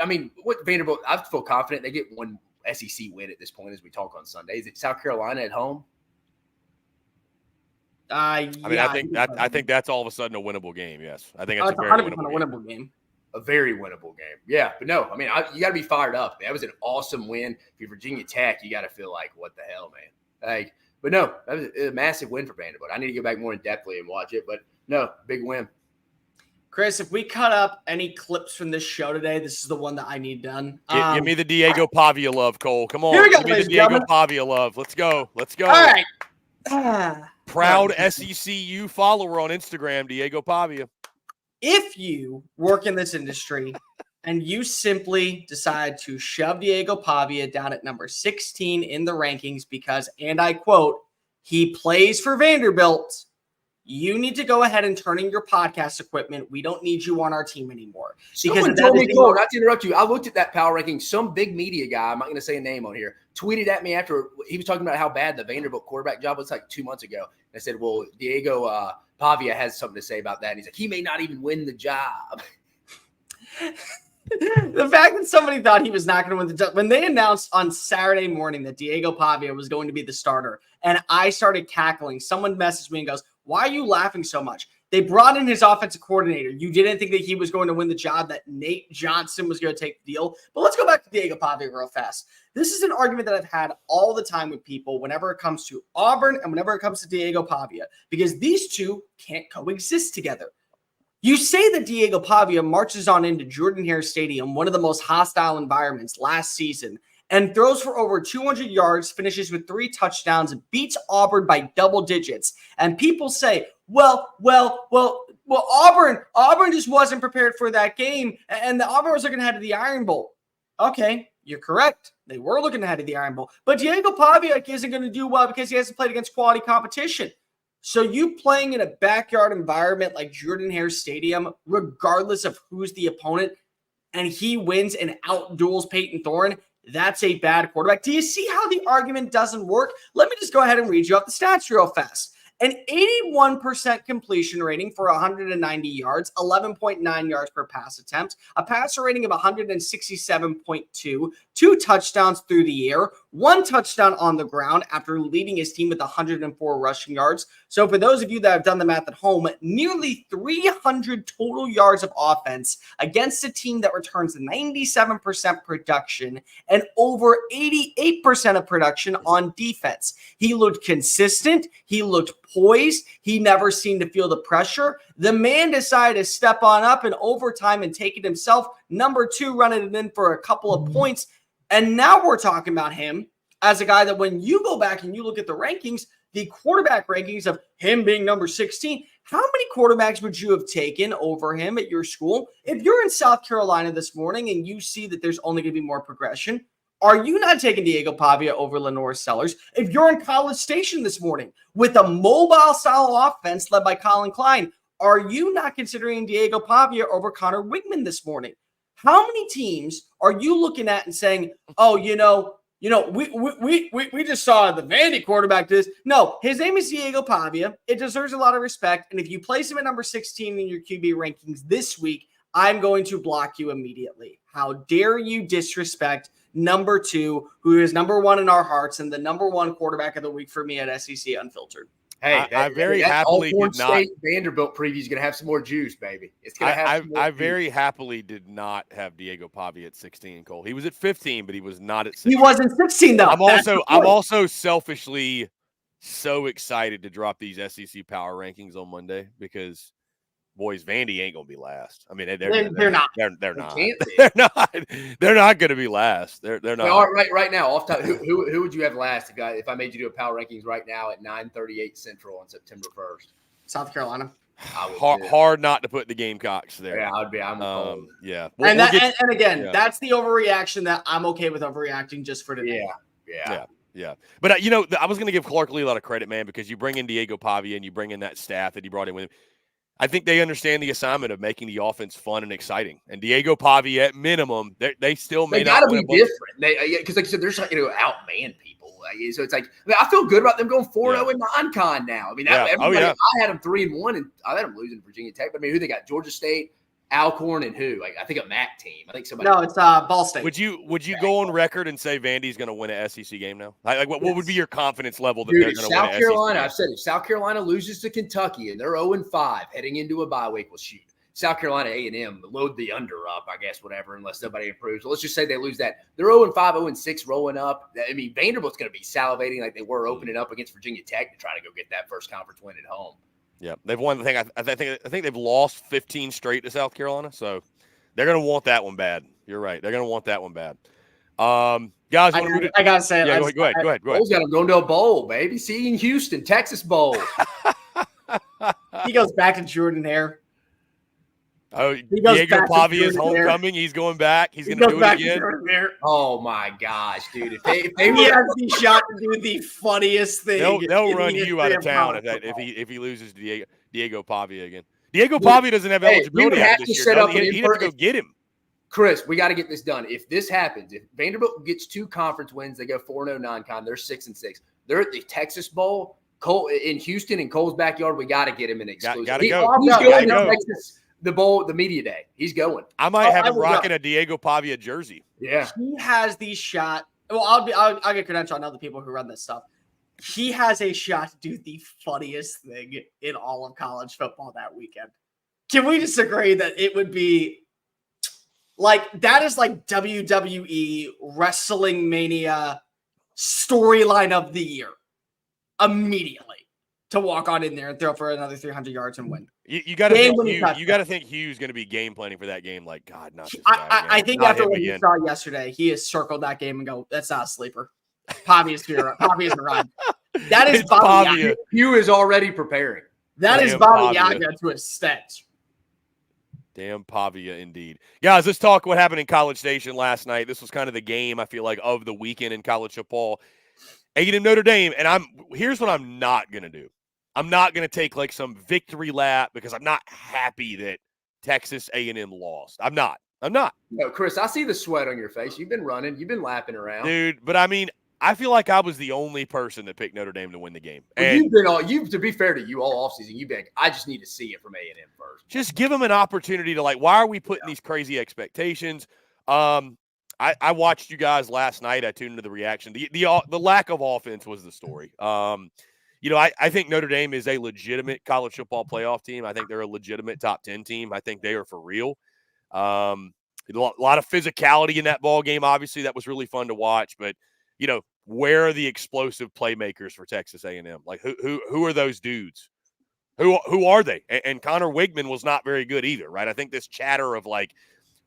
mean, what Vanderbilt, I feel confident they get one SEC win at this point as we talk on Sunday. Is it South Carolina at home? I think that's all of a sudden a winnable game. Yes, I think it's a very winnable game. A very winnable game. Yeah, but no, I mean, you got to be fired up. That was an awesome win. If you're Virginia Tech, you got to feel like, what the hell, man? But no, that was a massive win for Vanderbilt. I need to go back more in depthly and watch it. But no, big win. Chris, if we cut up any clips from this show today, this is the one that I need done. Give me the Diego Pavia love, Cole. Come on, here we go, give me the Diego Pavia love. Let's go. All right. Proud SECU follower on Instagram, Diego Pavia. If you work in this industry and you simply decide to shove Diego Pavia down at number 16 in the rankings because, and I quote, he plays for Vanderbilt, you need to go ahead and turn in your podcast equipment. We don't need you on our team anymore. Someone told me, Cole, not to interrupt you, I looked at that power ranking. Some big media guy, I'm not going to say a name on here, tweeted at me after he was talking about how bad the Vanderbilt quarterback job was like 2 months ago. And I said, well, Diego Pavia has something to say about that. And he's like, he may not even win the job. The fact that somebody thought he was not going to win the job. When they announced on Saturday morning that Diego Pavia was going to be the starter, and I started cackling, someone messaged me and goes, why are you laughing so much? They brought in his offensive coordinator. You didn't think that he was going to win the job, that Nate Johnson was going to take the deal. But let's go back to Diego Pavia real fast. This is an argument that I've had all the time with people whenever it comes to Auburn and whenever it comes to Diego Pavia, because these two can't coexist together. You say that Diego Pavia marches on into Jordan-Hare Stadium, one of the most hostile environments last season, and throws for over 200 yards, finishes with 3 touchdowns, and beats Auburn by double digits. And people say, well, Auburn just wasn't prepared for that game, and the Auburn was looking ahead of the Iron Bowl. Okay, you're correct. They were looking ahead of the Iron Bowl. But Diego Pavia isn't going to do well because he hasn't played against quality competition. So you playing in a backyard environment like Jordan-Hare Stadium, regardless of who's the opponent, and he wins and outduels Peyton Thorne, that's a bad quarterback. Do you see how the argument doesn't work? Let me just go ahead and read you off the stats real fast. An 81% completion rating for 190 yards, 11.9 yards per pass attempt, a passer rating of 167.2, 2 touchdowns through the air, 1 touchdown on the ground after leading his team with 104 rushing yards. So for those of you that have done the math at home, nearly 300 total yards of offense against a team that returns 97% production and over 88% of production on defense. He looked consistent. He looked poised. He never seemed to feel the pressure. The man decided to step on up in overtime and take it himself. Number 2, running it in for a couple of points. And now we're talking about him as a guy that when you go back and you look at the rankings, the quarterback rankings of him being number 16, how many quarterbacks would you have taken over him at your school? If you're in South Carolina this morning and you see that there's only going to be more progression, are you not taking Diego Pavia over Lenore Sellers? If you're in College Station this morning with a mobile style offense led by Colin Klein, are you not considering Diego Pavia over Connor Wigman this morning? How many teams are you looking at and saying, oh, we just saw the Vandy quarterback do this? No, his name is Diego Pavia. It deserves a lot of respect. And if you place him at number 16 in your QB rankings this week, I'm going to block you immediately. How dare you disrespect number 2, who is number 1 in our hearts and the number 1 quarterback of the week for me at SEC Unfiltered. Hey, I very happily did not. State Vanderbilt preview is going to have some more juice, baby. It's going to have. I very happily did not have Diego Pavia at 16, Cole. He was at 15, but he was not at 16. He wasn't 16 though. I'm also selfishly so excited to drop these SEC power rankings on Monday because, boys, Vandy ain't gonna be last. I mean, they're not. They're not. They're not. They're not going to be last. They're not. Well, right now, off top, who would you have last if I made you do a power rankings right now at 9:38 Central on September 1st? South Carolina. Hard not to put the Gamecocks there. Yeah, I'm yeah. And again, that's the overreaction that I'm okay with overreacting just for today. Yeah. But I was going to give Clark Lee a lot of credit, man, because you bring in Diego Pavia and you bring in that staff that he brought in with him. I think they understand the assignment of making the offense fun and exciting. And Diego Pavia, at minimum, they still may not. They got to be different. Because like I said, there's outman people. So it's like I feel good about them going 4-0 in non-con now. I mean, I had them 3-1, and I had them losing to Virginia Tech. But I mean, who they got? Georgia State, Alcorn, and who? Like I think a MAC team. I think somebody. No, it's Ball State. Would you go on record and say Vandy's going to win an SEC game now? Like what would be your confidence level that they're going to win South Carolina? I've said if South Carolina loses to Kentucky and they're 0-5 heading into a bye week, we'll shoot. South Carolina A&M load the under up, I guess, whatever, unless somebody improves. So let's just say they lose that. They're 0-5, 0-6 rolling up. I mean, Vanderbilt's going to be salivating like they were opening up against Virginia Tech to try to go get that first conference win at home. Yeah, they've won. I think they've lost 15 straight to South Carolina, so they're going to want that one bad. You're right. They're going to want that one bad. Guys, I got to say, go ahead. Bulls got them going to a bowl, baby. See you in Houston, Texas Bowl. He goes back to Jordan Hare. Oh, Diego Pavia's homecoming. He's going back. He's going to do it again. Oh my gosh, dude! If they he has the shot to do the funniest thing. They'll run you out of town if he loses Diego Pavia again. Diego Pavia doesn't have eligibility after this year. He'd have to go get him. Chris, we got to get this done. If this happens, if Vanderbilt gets 2 conference wins, they go 4-0 non-con. They're 6-6. They're at the Texas Bowl. Cole in Houston in Cole's backyard. We got to get him an exclusive. Got to go. He's going to Texas. The bowl, the media day. He's going. I might have him rocking a Diego Pavia jersey. Yeah. He has the shot. Well, I'll get credential on other people who run this stuff. He has a shot to do the funniest thing in all of college football that weekend. Can we just agree that it would be like that is like WWE Wrestling Mania storyline of the year immediately to walk on in there and throw for another 300 yards and win. You got to think Hugh's going to be game planning for that game. Like, God, not this guy. I think after what you saw yesterday, he has circled that game and go, that's not a sleeper. Pavia's a run. That is Pavia. Hugh is already preparing. That is Bobby Yaga to a extent. Damn Pavia, indeed. Guys, let's talk what happened in College Station last night. This was kind of the game, I feel like, of the weekend in college football. A&M Notre Dame, and here's what I'm not going to do. I'm not going to take like some victory lap because I'm not happy that Texas A&M lost. I'm not. I'm not. No, Chris, I see the sweat on your face. You've been running. You've been lapping around. Dude, but I mean, I feel like I was the only person that picked Notre Dame to win the game. Well, And to be fair to you, all offseason, you've been, I just need to see it from A&M first. just give them an opportunity to, like, why are we putting these crazy expectations? I watched you guys last night. I tuned into the reaction. The lack of offense was the story. I think Notre Dame is a legitimate college football playoff team. I think they're a legitimate top 10 team. I think they are for real. A lot of physicality in that ball game. Obviously, that was really fun to watch. But where are the explosive playmakers for Texas A&M? Like who are those dudes? Who are they? And Connor Wigman was not very good either, right? I think this chatter of like,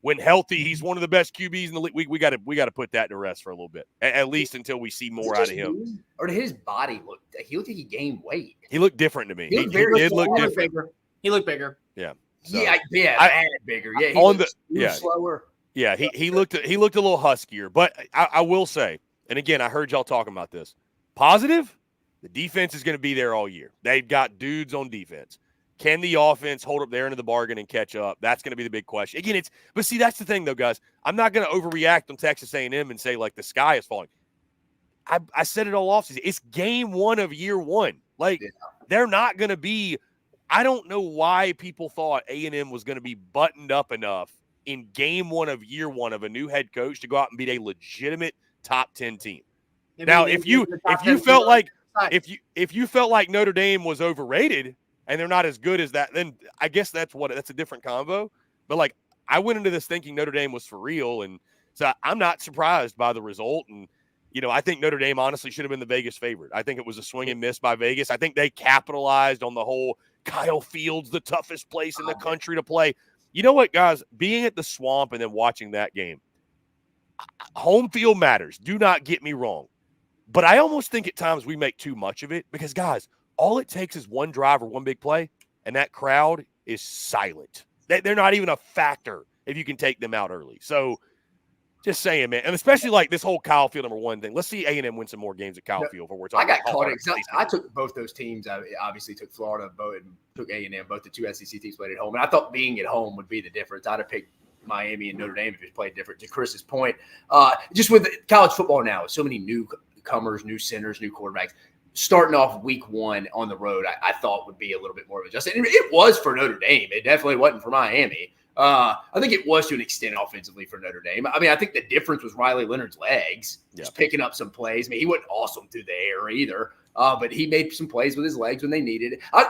when healthy, he's one of the best QBs in the league. We got to put that to rest for a little bit, at least until we see more out of him. Or did his body look? He looked like he gained weight. He looked different to me. He did look different. He looked bigger. Yeah. So, bigger. Yeah, slower. Yeah, he looked a little huskier. But I will say, and again, I heard y'all talking about this. Positive, the defense is going to be there all year. They've got dudes on defense. Can the offense hold up there into the bargain and catch up? That's going to be the big question. Again, but see, that's the thing, though, guys. I'm not going to overreact on Texas A&M and say, like, the sky is falling. I said it all offseason. It's game one of year one. Like, they're not going to be – I don't know why people thought A&M was going to be buttoned up enough in game one of year one of a new head coach to go out and beat a legitimate top 10 team. Now, if you felt like Notre Dame was overrated – and they're not as good as that, then I guess that's a different combo. But, like, I went into this thinking Notre Dame was for real, and so I'm not surprised by the result. And, I think Notre Dame honestly should have been the Vegas favorite. I think it was a swing and miss by Vegas. I think they capitalized on the whole Kyle Fields, the toughest place in the country to play. You know what, guys? Being at the Swamp and then watching that game, home field matters. Do not get me wrong. But I almost think at times we make too much of it because, guys, all it takes is one drive or one big play, and that crowd is silent. They're not even a factor if you can take them out early. So, just saying, man. And especially like this whole Kyle Field #1 thing. Let's see A&M win some more games at Kyle Field. Before we're talking. I got caught in. I took both those teams. I obviously took Florida, and took A&M. Both the two SEC teams played at home, and I thought being at home would be the difference. I'd have picked Miami and Notre Dame if it played different. To Chris's point, just with college football now, so many newcomers, new centers, new quarterbacks. Starting off week one on the road, I thought would be a little bit more of a adjustment. It was for Notre Dame. It definitely wasn't for Miami. I think it was to an extent offensively for Notre Dame. I mean, I think the difference was Riley Leonard's legs, just picking up some plays. I mean, he wasn't awesome through the air either, but he made some plays with his legs when they needed it. I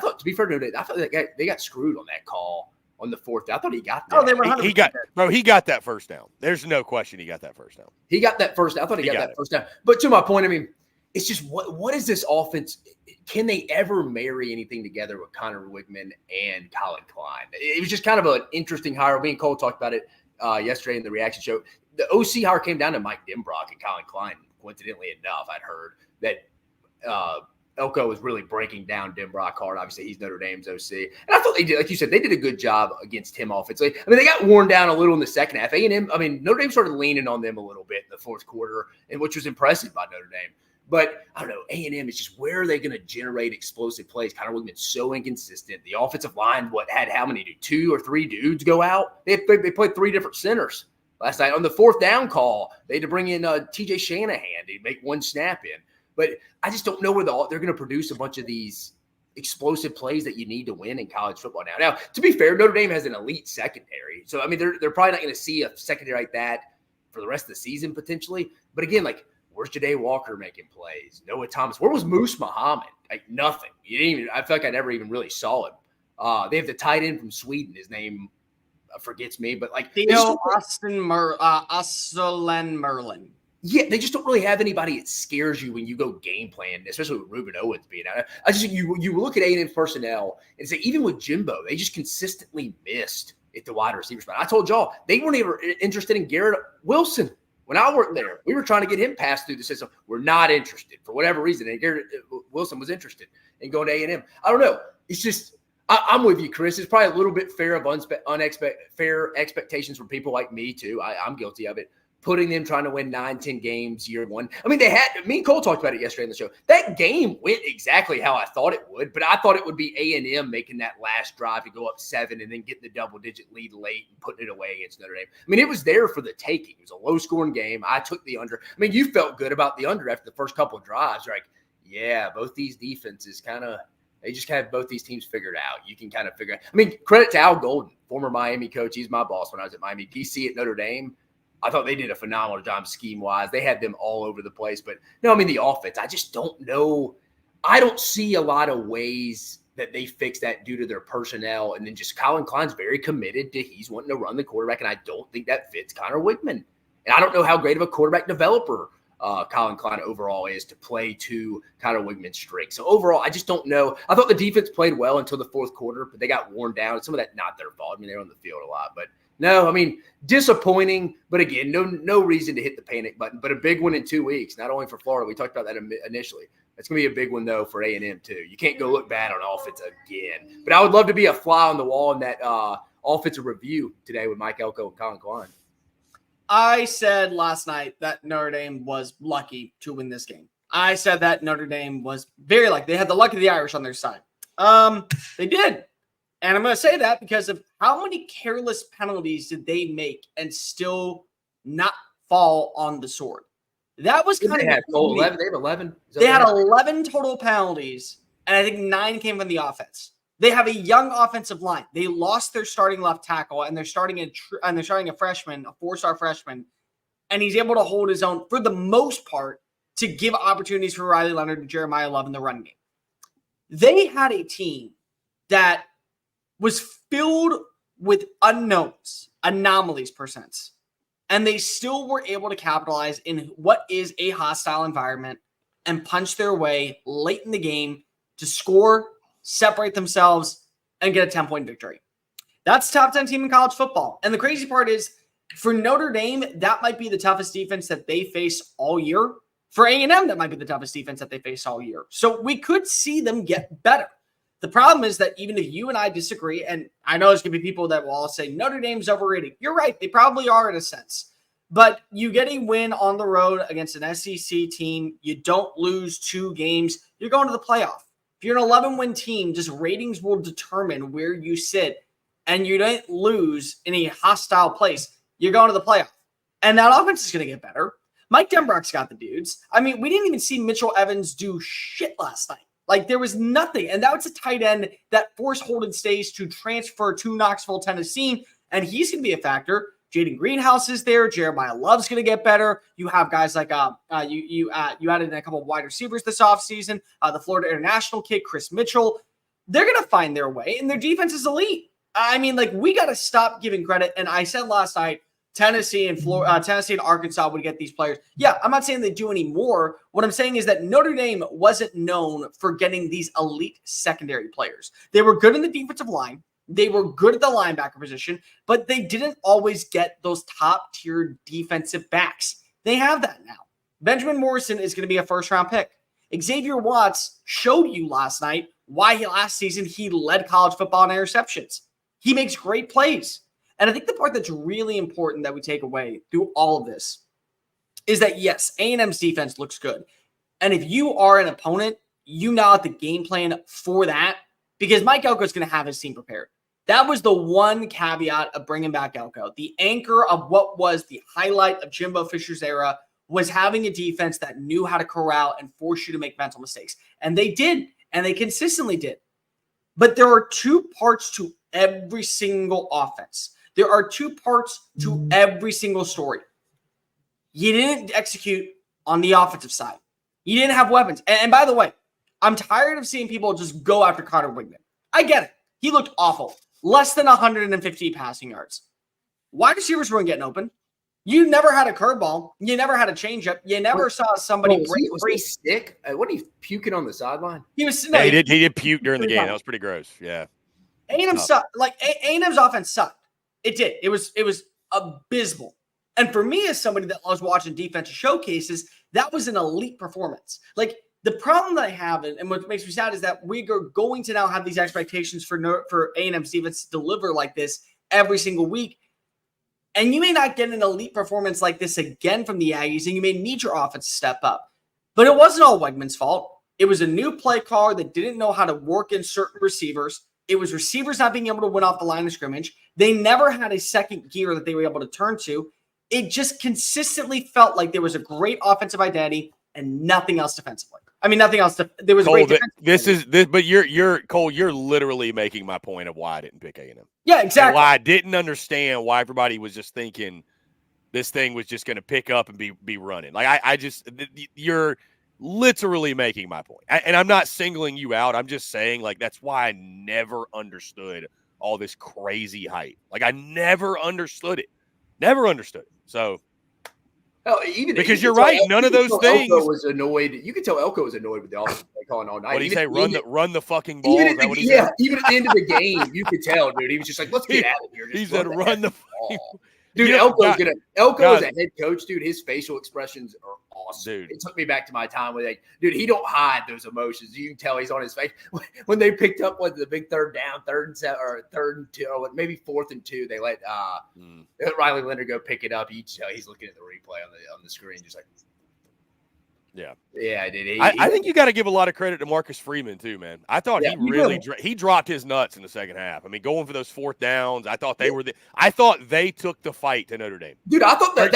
thought to be fair to Notre Dame, I thought they got screwed on that call on the fourth. I thought he got that. Oh, they were 100%. He got that first down. There's no question he got that first down. He got that first down. I thought he got that first down. But to my point, I mean, it's just what is this offense? Can they ever marry anything together with Connor Wigman and Colin Klein? It was just kind of an interesting hire. Me and Cole talked about it yesterday in the reaction show. The OC hire came down to Mike Denbrock and Colin Klein. Coincidentally enough, I'd heard that Elko was really breaking down Denbrock hard. Obviously, he's Notre Dame's OC. And I thought they did, like you said, they did a good job against him offensively. I mean, they got worn down a little in the second half. Notre Dame started leaning on them a little bit in the fourth quarter, and which was impressive by Notre Dame. But I don't know, A&M is just where are they going to generate explosive plays? Connor Wigman's so inconsistent. The offensive line, had how many? 2 or 3 dudes go out? They played 3 different centers last night. On the fourth down call, they had to bring in TJ Shanahan to make one snap in. But I just don't know where they're going to produce a bunch of these explosive plays that you need to win in college football now. Now, to be fair, Notre Dame has an elite secondary. So, I mean, they're probably not going to see a secondary like that for the rest of the season potentially. But again, like, where's Ja'Day Walker making plays? Noah Thomas. Where was Moose Muhammad? Like, nothing. I feel like I never even really saw him. They have the tight end from Sweden. His name forgets me, but like Austin Merlin. Yeah, they just don't really have anybody that scares you when you go game plan, especially with Ruben Owens being out. You look at A&M's personnel and say even with Jimbo, they just consistently missed at the wide receiver spot. I told y'all they weren't even interested in Garrett Wilson. When I worked there, we were trying to get him passed through the system. We're not interested for whatever reason. And Garrett Wilson was interested in going to A&M. I don't know. It's just I'm with you, Chris. It's probably a little bit fair of fair expectations from people like me too. I'm guilty of it. putting them trying to win 9-10 games year one. I mean, me and Cole talked about it yesterday in the show. That game went exactly how I thought it would, but I thought it would be A&M making that last drive to go up 7 and then get the double-digit lead late and putting it away against Notre Dame. I mean, it was there for the taking. It was a low-scoring game. I took the under. I mean, you felt good about the under after the first couple of drives. You're like, yeah, both these defenses they just have both these teams figured out. You can kind of figure out. I mean, credit to Al Golden, former Miami coach. He's my boss when I was at Miami. DC at Notre Dame. I thought they did a phenomenal job scheme-wise. They had them all over the place. But, no, I mean, the offense, I just don't know. I don't see a lot of ways that they fix that due to their personnel. And then just Colin Klein's very committed to he's wanting to run the quarterback, and I don't think that fits Connor Wickman. And I don't know how great of a quarterback developer Colin Klein overall is to play to Connor Wickman's strength. So, overall, I just don't know. I thought the defense played well until the fourth quarter, but they got worn down. Some of that not their fault. I mean, they're on the field a lot. But, no, I mean, disappointing, but again, no reason to hit the panic button. But a big one in 2 weeks, not only for Florida. We talked about that initially. It's going to be a big one, though, for A&M, too. You can't go look bad on offense again. But I would love to be a fly on the wall in that offensive review today with Mike Elko and Colin Klein. I said last night that Notre Dame was lucky to win this game. I said that Notre Dame was very lucky. They had the luck of the Irish on their side. They did. And I'm going to say that because of how many careless penalties did they make and still not fall on the sword. That was kind of they have 11. They had 11 total penalties, and I think 9 came from the offense. They have a young offensive line. They lost their starting left tackle, and they're starting a freshman, a 4-star freshman, and he's able to hold his own for the most part to give opportunities for Riley Leonard and Jeremiah Love in the run game. They had a team that was filled with unknowns, anomalies per sense, and they still were able to capitalize in what is a hostile environment and punch their way late in the game to score, separate themselves, and get a 10-point victory. That's top 10 team in college football. And the crazy part is, for Notre Dame, that might be the toughest defense that they face all year. For A&M, that might be the toughest defense that they face all year. So we could see them get better. The problem is that even if you and I disagree, and I know there's going to be people that will all say Notre Dame's overrated. You're right. They probably are in a sense. But you get a win on the road against an SEC team. You don't lose 2 games. You're going to the playoff. If you're an 11-win team, just ratings will determine where you sit, and you don't lose in a hostile place. You're going to the playoff. And that offense is going to get better. Mike Denbrock's got the dudes. I mean, we didn't even see Mitchell Evans do shit last night. Like, there was nothing. And that was a tight end that forced Holden Stays to transfer to Knoxville, Tennessee, and he's going to be a factor. Jaden Greenhouse is there. Jeremiah Love's going to get better. You have guys like you added in a couple of wide receivers this offseason. The Florida International kid, Chris Mitchell. They're going to find their way, and their defense is elite. I mean, like, we got to stop giving credit. And I said last night, Tennessee and Arkansas would get these players. Yeah, I'm not saying they do any more. What I'm saying is that Notre Dame wasn't known for getting these elite secondary players. They were good in the defensive line. They were good at the linebacker position, but they didn't always get those top-tier defensive backs. They have that now. Benjamin Morrison is going to be a first-round pick. Xavier Watts showed you last night why last season he led college football in interceptions. He makes great plays. And I think the part that's really important that we take away through all of this is that, yes, A&M's defense looks good. And if you are an opponent, you now have the game plan for that because Mike Elko is going to have his team prepared. That was the one caveat of bringing back Elko. The anchor of what was the highlight of Jimbo Fisher's era was having a defense that knew how to corral and force you to make mental mistakes. And they did, and they consistently did. But there are 2 parts to every single offense. There are 2 parts to every single story. You didn't execute on the offensive side. You didn't have weapons. And by the way, I'm tired of seeing people just go after Connor Wickman. I get it. He looked awful. Less than 150 passing yards. Wide receivers weren't getting open. You never had a curveball. You never had a changeup. You never saw somebody break. Was he sick? What, he puking on the sideline? He was. No, he did puke during the game. That was pretty gross. Yeah. A&M sucked. Like A&M's offense sucked. It did. It was abysmal. And for me, as somebody that loves watching defensive showcases, that was an elite performance. Like, the problem that I have, and what makes me sad, is that we are going to now have these expectations for A&M defense to deliver like this every single week. And you may not get an elite performance like this again from the Aggies, and you may need your offense to step up. But it wasn't all Wegman's fault. It was a new play caller that didn't know how to work in certain receivers. It was receivers not being able to win off the line of scrimmage. They never had a second gear that they were able to turn to. It just consistently felt like there was a great offensive identity and nothing else defensively. I mean, nothing else. There was Cole, great. But you're Cole. You're literally making my point of why I didn't pick A&M. Yeah, exactly. And why I didn't understand why everybody was just thinking this thing was just going to pick up and be running. Like you're literally making my point. And I'm not singling you out. I'm just saying, like, that's why I never understood all this crazy hype. Like, I never understood it. Never understood it. So, because you're right, none of those things. Elko was annoyed. You could tell Elko was annoyed with the offense play calling all night. What did he say? Run the fucking ball. Even at the end of the game, you could tell, dude. He was just like, "Let's get out of here." He said, "Run the ball." Dude, Elko as a head coach, dude, his facial expressions are awesome. Dude. It took me back to my time with dude, he don't hide those emotions. You can tell he's on his face. When they picked up the big third down, 3rd and 7, or 3rd and 2, or maybe 4th and 2, they let Riley Leonard go pick it up. You can tell he's looking at the replay on the screen, just like, yeah, dude. I think you got to give a lot of credit to Marcus Freeman too, man. I thought he dropped his nuts in the second half. I mean, going for those 4th downs, I thought they took the fight to Notre Dame. Dude, I thought that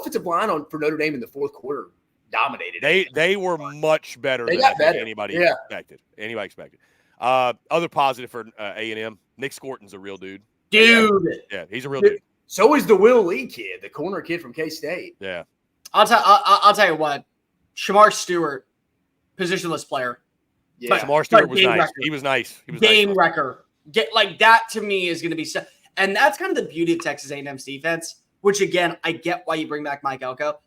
offensive line for Notre Dame in the 4th quarter dominated. They were much better than anybody expected. Other positive for A&M, Nick Scorton's a real dude. Yeah, he's a real dude. So is the Will Lee kid, the corner kid from K-State. Yeah. I'll tell you what, Shamar Stewart, positionless player. Yeah, Shamar Stewart was nice. He was nice. He was game wrecker. Like that to me is going to be and that's kind of the beauty of Texas A&M's defense. Which again, I get why you bring back Mike Elko.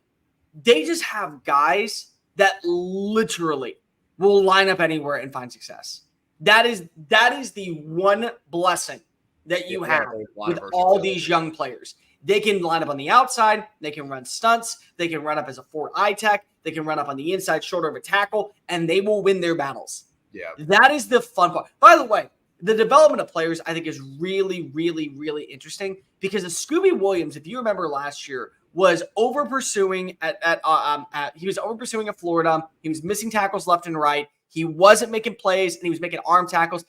They just have guys that literally will line up anywhere and find success. That is the one blessing that you have with all these young players. They can line up on the outside. They can run stunts. They can run up as a forward I-tech. They can run up on the inside shoulder of a tackle, and they will win their battles. Yeah. That is the fun part. By the way, the development of players, I think, is really, really, really interesting because of Scooby Williams, if you remember last year, was over-pursuing he was over-pursuing at Florida. He was missing tackles left and right. He wasn't making plays, and he was making arm tackles.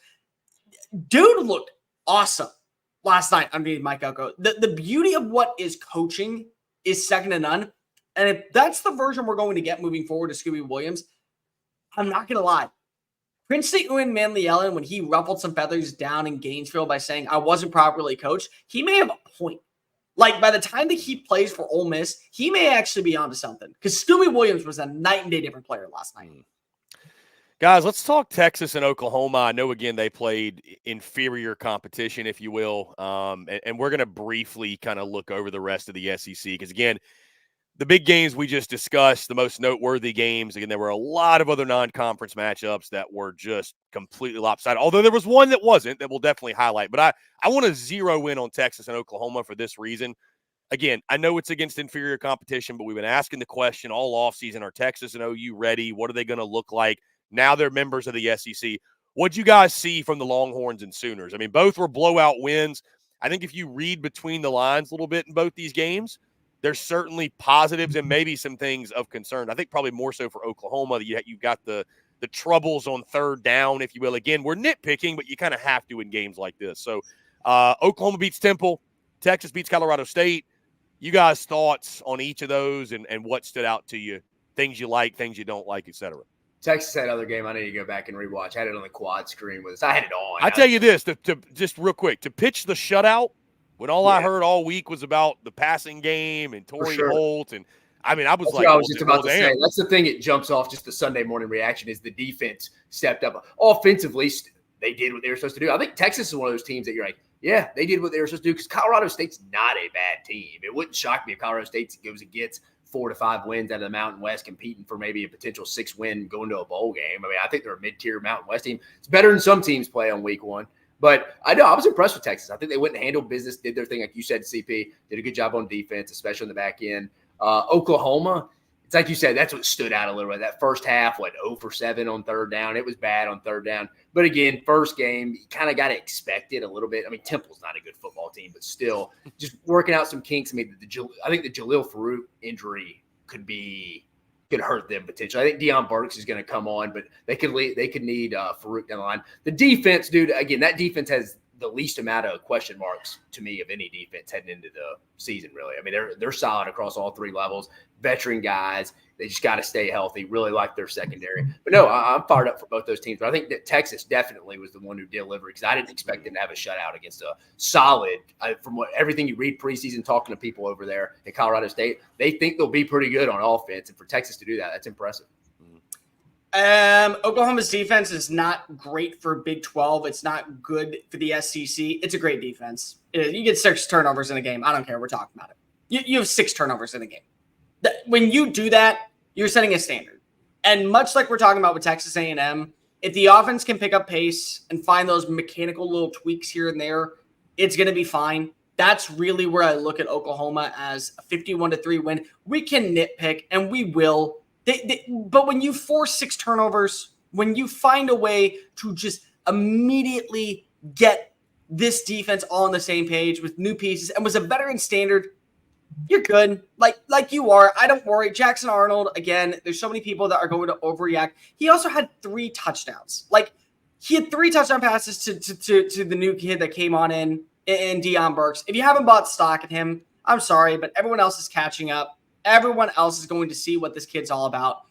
Dude looked awesome last night underneath Mike Elko. The beauty of what is coaching is second to none. And if that's the version we're going to get moving forward to Scooby Williams, I'm not going to lie. Princely Uin Manley Ellen, when he ruffled some feathers down in Gainesville by saying I wasn't properly coached, he may have a point. Like, by the time that he plays for Ole Miss, he may actually be onto something. Because Scooby Williams was a night and day different player last night. Guys, let's talk Texas and Oklahoma. I know, again, they played inferior competition, if you will. And we're going to briefly kind of look over the rest of the SEC. Because, again, the big games we just discussed, the most noteworthy games, again, there were a lot of other non-conference matchups that were just completely lopsided. Although there was one that wasn't that we'll definitely highlight. But I want to zero in on Texas and Oklahoma for this reason. Again, I know it's against inferior competition, but we've been asking the question all offseason, are Texas and OU ready? What are they going to look like? Now they're members of the SEC. What'd you guys see from the Longhorns and Sooners? I mean, both were blowout wins. I think if you read between the lines a little bit in both these games, there's certainly positives and maybe some things of concern. I think probably more so for Oklahoma. You've got the troubles on 3rd down, if you will. Again, we're nitpicking, but you kind of have to in games like this. So Oklahoma beats Temple. Texas beats Colorado State. You guys' thoughts on each of those and what stood out to you, things you like, things you don't like, et cetera. Texas, that other game, I need to go back and rewatch. I had it on the quad screen with us. I had it on. I tell you this, to just real quick, to pitch the shutout when I heard all week was about the passing game and Torrey Holt, and I mean, I was I was just about to say. That's the thing. It jumps off just the Sunday morning reaction is the defense stepped up. Offensively, they did what they were supposed to do. I think Texas is one of those teams that you're like, yeah, they did what they were supposed to do because Colorado State's not a bad team. It wouldn't shock me if Colorado State goes and gets 4 to 5 wins out of the Mountain West, competing for maybe a potential 6-win going to a bowl game. I mean, I think they're a mid-tier Mountain West team. It's better than some teams play on week 1. But I was impressed with Texas. I think they went and handled business, did their thing, like you said, CP, did a good job on defense, especially on the back end. Oklahoma, it's like you said, that's what stood out a little bit. That first half, 0 for 7 on third down. It was bad on third down. But again, first game, you kind of got to expect it a little bit. I mean, Temple's not a good football team, but still just working out some kinks. I mean, I think the Jalil Farouk injury could hurt them potentially. I think Deion Burks is going to come on, but they could need Farouk down the line. The defense, dude, again, that defense has the least amount of question marks to me of any defense heading into the season, really. I mean, they're solid across all three levels. Veteran guys, they just got to stay healthy. Really like their secondary. But no, I'm fired up for both those teams. But I think that Texas definitely was the one who delivered because I didn't expect them to have a shutout against a solid. From everything you read preseason, talking to people over there at Colorado State, they think they'll be pretty good on offense. And for Texas to do that, that's impressive. Oklahoma's defense is not great for Big 12. It's not good for the SEC. It's a great defense. You get 6 turnovers in a game. I don't care. We're talking about it. You have 6 turnovers in a game. When you do that, you're setting a standard. And much like we're talking about with Texas A&M, if the offense can pick up pace and find those mechanical little tweaks here and there, it's going to be fine. That's really where I look at Oklahoma as a 51-3 win. We can nitpick, and we will. But when you force 6 turnovers, when you find a way to just immediately get this defense all on the same page with new pieces and was a veteran standard, you're good. Like you are. I don't worry. Jackson Arnold, again, there's so many people that are going to overreact. He also had 3 touchdowns. Like, he had 3 touchdown passes to the new kid that came on in Deion Burks. If you haven't bought stock in him, I'm sorry, but everyone else is catching up. Everyone else is going to see what this kid's all about.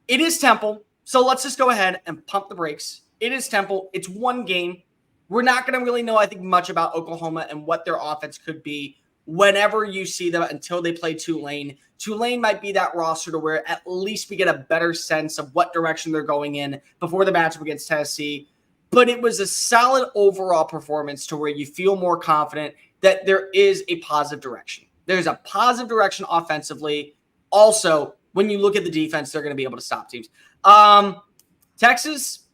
It is Temple, so let's just go ahead and pump the brakes. It is Temple. It's one game. We're not going to really know, I think, much about Oklahoma and what their offense could be whenever you see them until they play Tulane. Tulane might be that roster to where at least we get a better sense of what direction they're going in before the matchup against Tennessee. But it was a solid overall performance to where you feel more confident that there is a positive direction. There's a positive direction offensively. Also, when you look at the defense, they're going to be able to stop teams. Texas,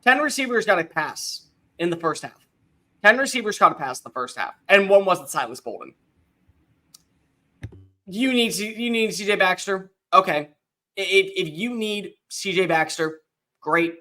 10 receivers got a pass in the first half. 10 receivers got a pass in the first half, and one wasn't Silas Bolden. You need CJ Baxter? Okay. If you need CJ Baxter, great.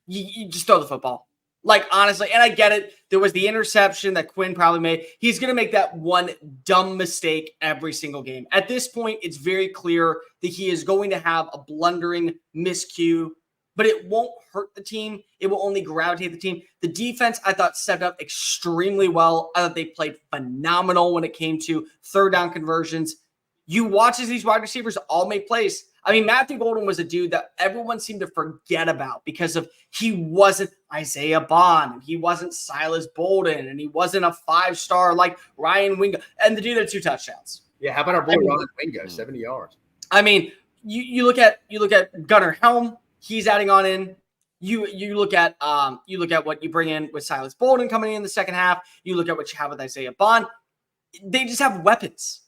You just throw the football. Like, honestly, and I get it. There was the interception that Quinn probably made. He's going to make that one dumb mistake every single game. At this point, it's very clear that he is going to have a blundering miscue, but it won't hurt the team. It will only gravitate the team. The defense, I thought, stepped up extremely well. I thought they played phenomenal when it came to third down conversions. You watch as these wide receivers all make plays. I mean, Matthew Golden was a dude that everyone seemed to forget about because of he wasn't Isaiah Bond, and he wasn't Silas Bolden, and he wasn't a 5-star like Ryan Wingo. And the dude had 2 touchdowns. Yeah, how about our boy Ryan Wingo, 70 yards? I mean, you look at Gunnar Helm, he's adding on in. You look at what you bring in with Silas Bolden coming in the second half. You look at what you have with Isaiah Bond. They just have weapons,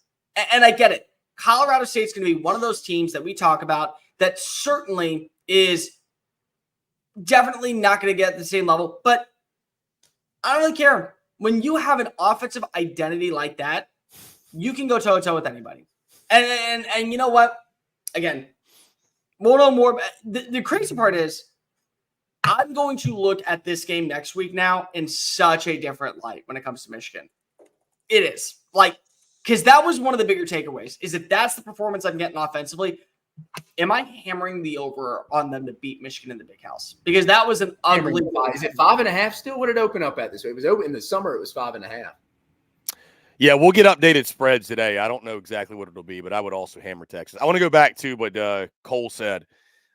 and I get it. Colorado State's going to be one of those teams that we talk about that certainly is definitely not going to get the same level, but I don't really care. When you have an offensive identity like that, you can go toe-to-toe with anybody. And you know what? Again, we'll know more. The crazy part is I'm going to look at this game next week now in such a different light when it comes to Michigan. It is. Like, because that was one of the bigger takeaways, is if that's the performance I'm getting offensively, am I hammering the over on them to beat Michigan in the Big House? Because that was an ugly. Is it 5.5 still? What did it open up at this way? It was open in the summer. It was 5.5. Yeah, we'll get updated spreads today. I don't know exactly what it'll be, but I would also hammer Texas. I want to go back to what Cole said.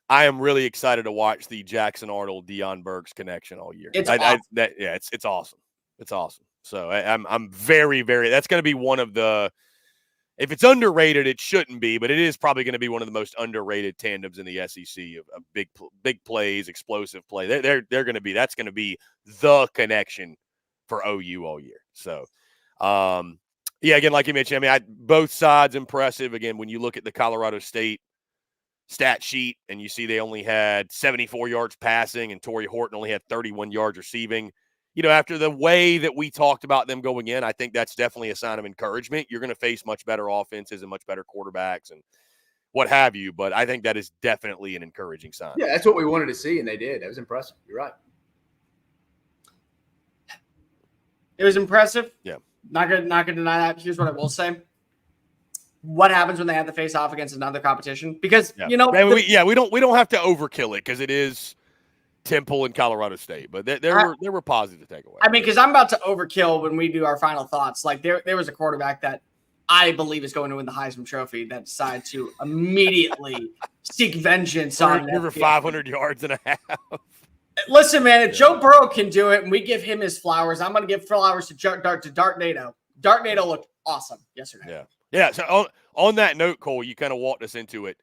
I am really excited to watch the Jackson Arnold Deion Burks connection all year. It's awesome. It's awesome. It's awesome. So I'm very, very. That's going to be one of the. If it's underrated, it shouldn't be, but it is probably going to be one of the most underrated tandems in the SEC of big plays, explosive play. They're going to be. That's going to be the connection for OU all year. So, yeah, again, like you mentioned, I mean, both sides impressive. Again, when you look at the Colorado State stat sheet and you see they only had 74 yards passing and Torrey Horton only had 31 yards receiving. You know, after the way that we talked about them going in, I think that's definitely a sign of encouragement. You're going to face much better offenses and much better quarterbacks. And what have you. But I think that is definitely an encouraging sign. Yeah, that's what we wanted to see, and they did. That was impressive. You're right. It was impressive. Yeah. Not gonna deny that. Here's what I will say. What happens when they have to face off against another competition? Because Yeah. you know, we don't have to overkill it because it is Temple and Colorado State, but there were positive takeaways. I mean, because I'm about to overkill when we do our final thoughts. Like there was a quarterback that I believe is going to win the Heisman Trophy that decided to immediately seek vengeance on over 500 yards and a half. Listen, man, if Joe Burrow can do it and we give him his flowers, I'm going to give flowers to Dart Nato. Dart Nato looked awesome yesterday. Yeah. Yeah. So on that note, Cole, you kind of walked us into it.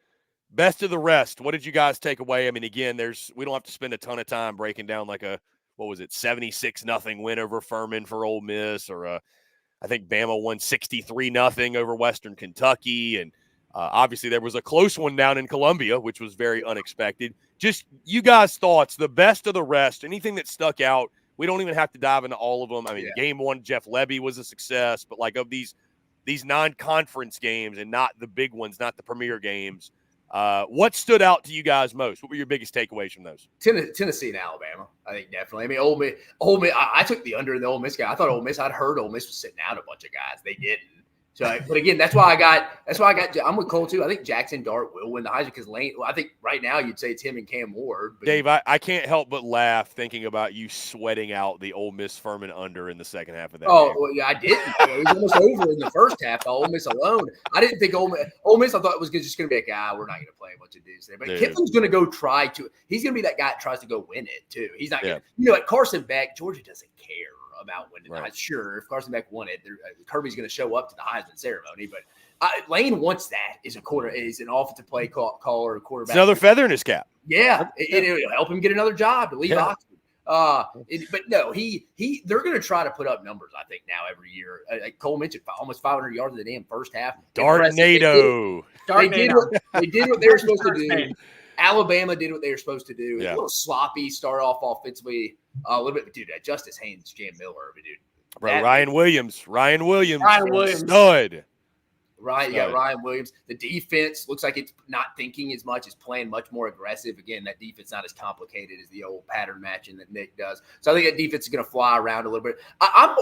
Best of the rest. What did you guys take away? I mean, again, we don't have to spend a ton of time breaking down like a 76-0 win over Furman for Ole Miss, or I think Bama won 63-0 over Western Kentucky, and obviously there was a close one down in Columbia, which was very unexpected. Just you guys' thoughts, the best of the rest, anything that stuck out. We don't even have to dive into all of them. I mean, Game 1, Jeff Lebby was a success, but like of these non-conference games and not the big ones, not the premier games, what stood out to you guys most? What were your biggest takeaways from those? Tennessee and Alabama, I think definitely. I mean, Ole Miss. I took the under in the Ole Miss guy. I thought I'd heard Ole Miss was sitting out a bunch of guys. They didn't. So, but again, that's why I got. I'm with Cole too. I think Jackson Dart will win the Heisman because Lane. Well, I think right now you'd say it's him and Cam Ward. But Dave, I can't help but laugh thinking about you sweating out the Ole Miss Furman under in the second half of that game. Well, yeah, I didn't. It was almost over in the first half. Ole Miss alone. I didn't think Ole Miss. I thought it was just going to be a guy. We're not going to play a bunch of dudes there. But Kiflin's going to go try to. He's going to be that guy that tries to go win it too. He's not going to. At Carson Beck, Georgia doesn't care about winning. Right. I'm sure if Carson Beck won it, Kirby's going to show up to the Heisman ceremony. But Lane wants that is an offensive play caller, a quarterback. It's another feather in his cap. Yeah, it'll help him get another job to leave Oxford. But no, they're going to try to put up numbers. I think now every year, like Cole mentioned, almost 500 yards in the damn first half. Darnado. They did what they were supposed to do. Alabama did what they were supposed to do. Yeah. A little sloppy, start off offensively a little bit. But dude, Justice Haynes, Jam Miller, dude. Bro, Ryan Williams. Stud. Right, you got Ryan Williams. The defense looks like it's not thinking as much, it's playing much more aggressive. Again, that defense not as complicated as the old pattern matching that Nick does. So I think that defense is going to fly around a little bit. I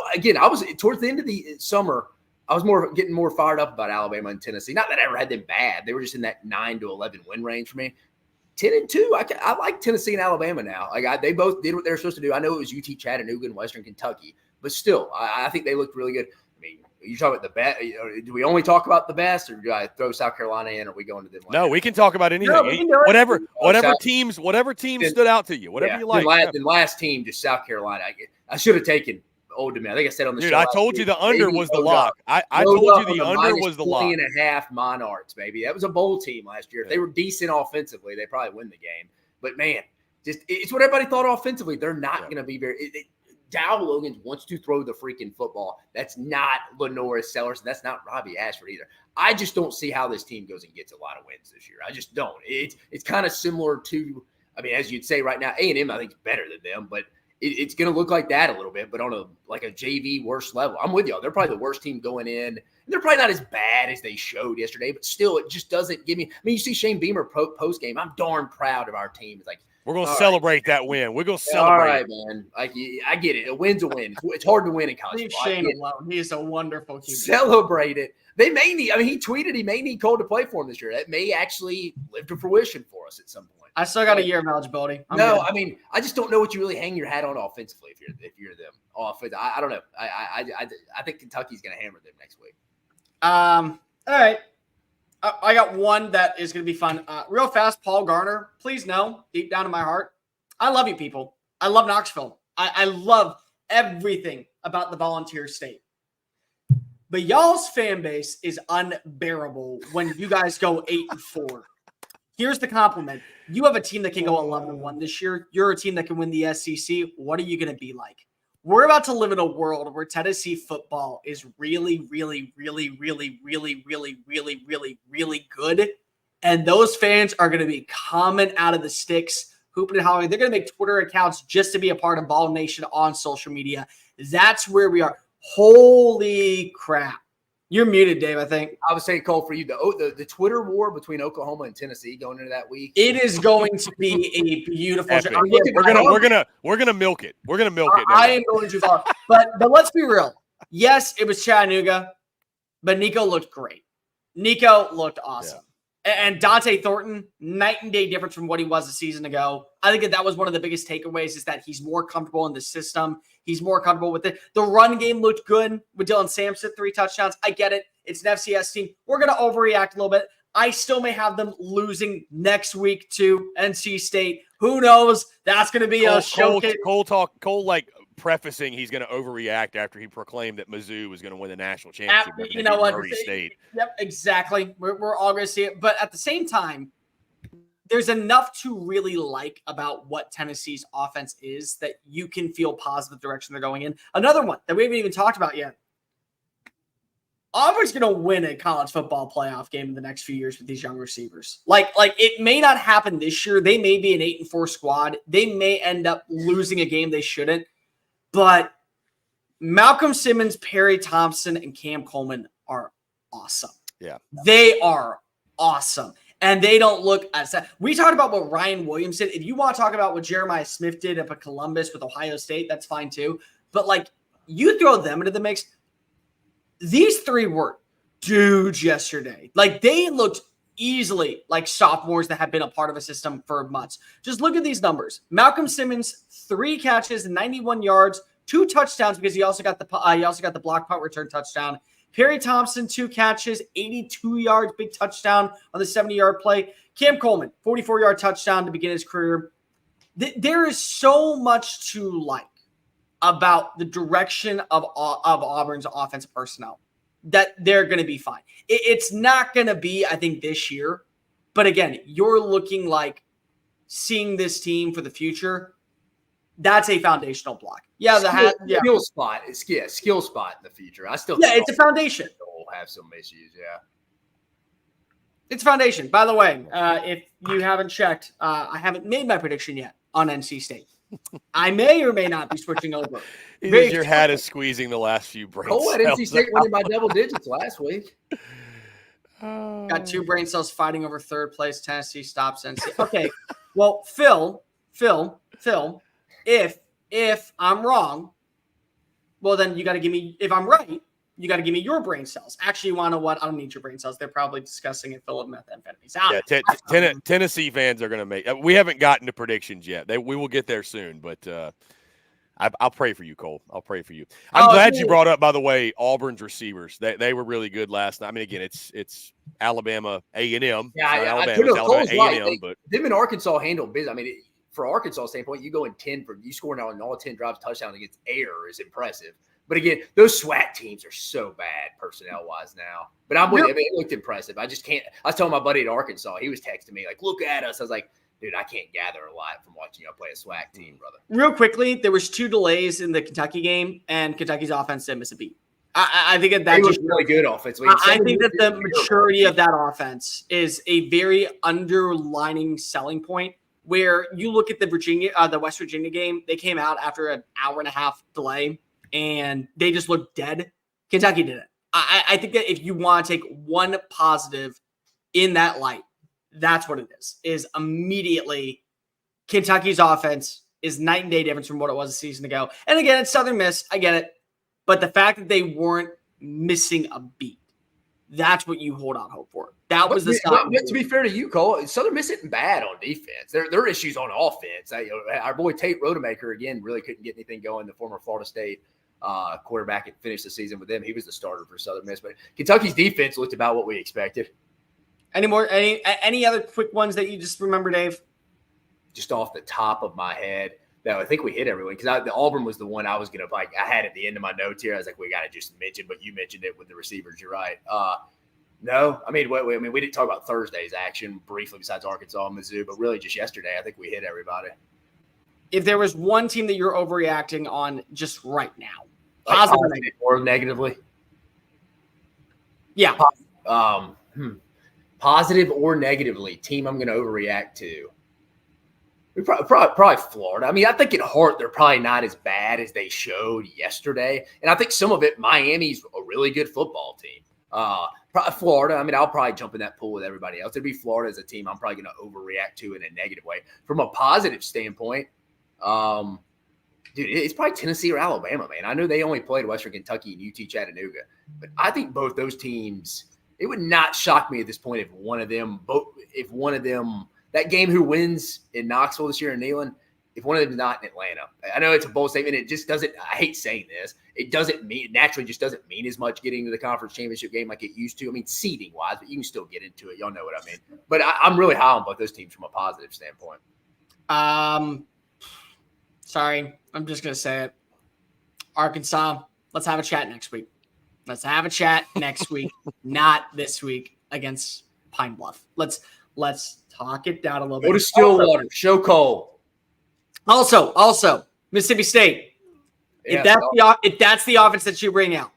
was towards the end of the summer, I was getting more fired up about Alabama and Tennessee. Not that I ever had them bad. They were just in that 9-11 win range for me. 10-2. I like Tennessee and Alabama now. They both did what they were supposed to do. I know it was UT Chattanooga and Western Kentucky, but still, I think they looked really good. I mean, you talk about the best. Do we only talk about the best, or do I throw South Carolina in? Or are we going to them? No, we can talk about anything. No, whatever teams stood out to you. Whatever you like. The last team, just South Carolina. I should have taken Old Dominion. I think I said on the show. Dude, I told you the under was the lock. I told you the under was the lock. 20.5 Monarchs, baby. That was a bowl team last year. If they were decent offensively, they probably win the game. But man, it's what everybody thought offensively. They're not going to be very. Dow Logan wants to throw the freaking football. That's not Lenora Sellers. That's not Robbie Ashford either. I just don't see how this team goes and gets a lot of wins this year. I just don't. It's kind of similar to, I mean, as you'd say right now, A&M I think is better than them, but it's going to look like that a little bit, but on a JV worst level. I'm with y'all. They're probably the worst team going in. And they're probably not as bad as they showed yesterday, but still, it just doesn't give me. I mean, you see Shane Beamer post game. I'm darn proud of our team. It's like, we're going to celebrate that win. We're going to celebrate. All right, man. I get it. A win's a win. It's hard to win in college. Leave Shane alone. He is a wonderful QB. Celebrate it. They may need. I mean, he tweeted he may need Cole to play for him this year. That may actually live to fruition for us at some point. I still got a year of eligibility. I mean, I just don't know what you really hang your hat on offensively if you're them. I don't know. I think Kentucky's going to hammer them next week. All right. I got one that is going to be fun. Real fast, Paul Garner. Please know, deep down in my heart, I love you people. I love Knoxville. I love everything about the Volunteer State. But y'all's fan base is unbearable when you guys go 8-4. Here's the compliment. You have a team that can go 11-1 this year. You're a team that can win the SEC. What are you going to be like? We're about to live in a world where Tennessee football is really, really, really, really, really, really, really, really, really good. And those fans are going to be coming out of the sticks, hooping and hollering. They're going to make Twitter accounts just to be a part of Ball Nation on social media. That's where we are. Holy crap. You're muted, Dave, I think. I was saying, Cole, for you, the Twitter war between Oklahoma and Tennessee going into that week. It is going to be a beautiful show. We're gonna milk it. We're gonna milk it. I am going too far. But let's be real. Yes, it was Chattanooga, but Nico looked great. Nico looked awesome. Yeah. And Dante Thornton, night and day difference from what he was a season ago. I think that was one of the biggest takeaways is that he's more comfortable in the system. He's more comfortable with it. The run game looked good with Dylan Sampson, 3 touchdowns. I get it. It's an FCS team. We're going to overreact a little bit. I still may have them losing next week to NC State. Who knows? That's going to be a showcase. Cole like prefacing he's going to overreact after he proclaimed that Mizzou was going to win the national championship. You know what? State. Yep, exactly. We're all going to see it. But at the same time, there's enough to really like about what Tennessee's offense is that you can feel positive direction they're going in. Another one that we haven't even talked about yet. Auburn's going to win a college football playoff game in the next few years with these young receivers. Like it may not happen this year. They may be an 8-4 squad. They may end up losing a game they shouldn't. But Malcolm Simmons, Perry Thompson, and Cam Coleman are awesome. Yeah. They are awesome. And they don't look as – we talked about what Ryan Williams did. If you want to talk about what Jeremiah Smith did up at Columbus with Ohio State, that's fine too. But, like, you throw them into the mix. These 3 were dudes yesterday. Like, they looked easily like sophomores that have been a part of a system for months. Just look at these numbers. Malcolm Simmons, 3 catches, 91 yards, 2 touchdowns because he also got the block punt return touchdown. Perry Thompson, 2 catches, 82 yards, big touchdown on the 70-yard play. Cam Coleman, 44-yard touchdown to begin his career. There is so much to like about the direction of Auburn's offensive personnel that they're going to be fine. It's not going to be, I think, this year. But again, you're looking like seeing this team for the future. That's a foundational block. Yeah, skill spot is skill spot in the future. I still think it's a foundation. Will have some issues. Yeah, it's a foundation. By the way, if you haven't checked, I haven't made my prediction yet on NC State. I may or may not be switching over. Your hat is squeezing the last few brain cells. At NC State winning by double digits last week. Got 2 brain cells fighting over 3rd place. Tennessee stops NC. Okay, well, Phil. If I'm wrong, well, then you got to give me, if I'm right, you got to give me your brain cells. Actually, you want to know what? I don't need your brain cells. They're probably discussing it full of methamphetamines. Yeah, Tennessee fans are going to make, we haven't gotten to predictions yet. We will get there soon, but I'll pray for you, Cole. I'll pray for you. I'm glad you brought up, by the way, Auburn's receivers. They were really good last night. I mean, again, it's Alabama A&M. Yeah, Alabama A&M, but them in Arkansas handled business. I mean, for Arkansas standpoint, you go in 10 you scoring on all 10 drives, touchdown against air is impressive. But again, those SWAC teams are so bad personnel wise now. But I'm with you. I mean, it looked impressive. I just can't. I was telling my buddy at Arkansas, he was texting me like, "Look at us." I was like, "Dude, I can't gather a lot from watching you play a SWAC team, brother." Real quickly, there was 2 delays in the Kentucky game, and Kentucky's offense didn't miss a beat. I think that was really good offensively. I think that the maturity of that offense is a very underlining selling point. Where you look at the West Virginia game, they came out after an hour-and-a-half delay, and they just looked dead. Kentucky didn't. I think that if you want to take one positive in that light, that's what it is immediately Kentucky's offense is night and day difference from what it was a season ago. And again, it's Southern Miss. I get it. But the fact that they weren't missing a beat, that's what you hold out hope for. That was the stop. To be fair to you, Cole, Southern Miss isn't bad on defense. Their issues on offense. Our boy Tate Rodemaker, again, really couldn't get anything going. The former Florida State quarterback had finished the season with them. He was the starter for Southern Miss. But Kentucky's defense looked about what we expected. Any other quick ones that you just remember, Dave? Just off the top of my head. No, I think we hit everyone because the Auburn was the one I was going to like. I had at the end of my notes here. I was like, we got to just mention, but you mentioned it with the receivers. You're right. No, I mean, we didn't talk about Thursday's action briefly besides Arkansas and Mizzou, but really just yesterday, I think we hit everybody. If there was one team that you're overreacting on just right now, positive or negatively? Yeah. Positive or negatively, team I'm going to overreact to. Probably Florida. I mean, I think at heart, they're probably not as bad as they showed yesterday. And I think some of it, Miami's a really good football team. Florida. I mean, I'll probably jump in that pool with everybody else. It'd be Florida as a team I'm probably going to overreact to in a negative way. From a positive standpoint, dude, it's probably Tennessee or Alabama, man. I know they only played Western Kentucky and UT Chattanooga, but I think both those teams, it would not shock me at this point if one of them, that game who wins in Knoxville this year in Neyland, if one of them is not in Atlanta. I know it's a bold statement. It just doesn't, I hate saying this. It naturally just doesn't mean as much getting to the conference championship game like it used to. I mean, seeding wise, but you can still get into it. Y'all know what I mean. But I'm really high on both those teams from a positive standpoint. Sorry, I'm just going to say it. Arkansas, let's have a chat next week. Let's have a chat next week, not this week against Pine Bluff. Let's talk it down a little bit. Go to Stillwater. Show Cole. Also, Mississippi State. If that's the offense that you bring out,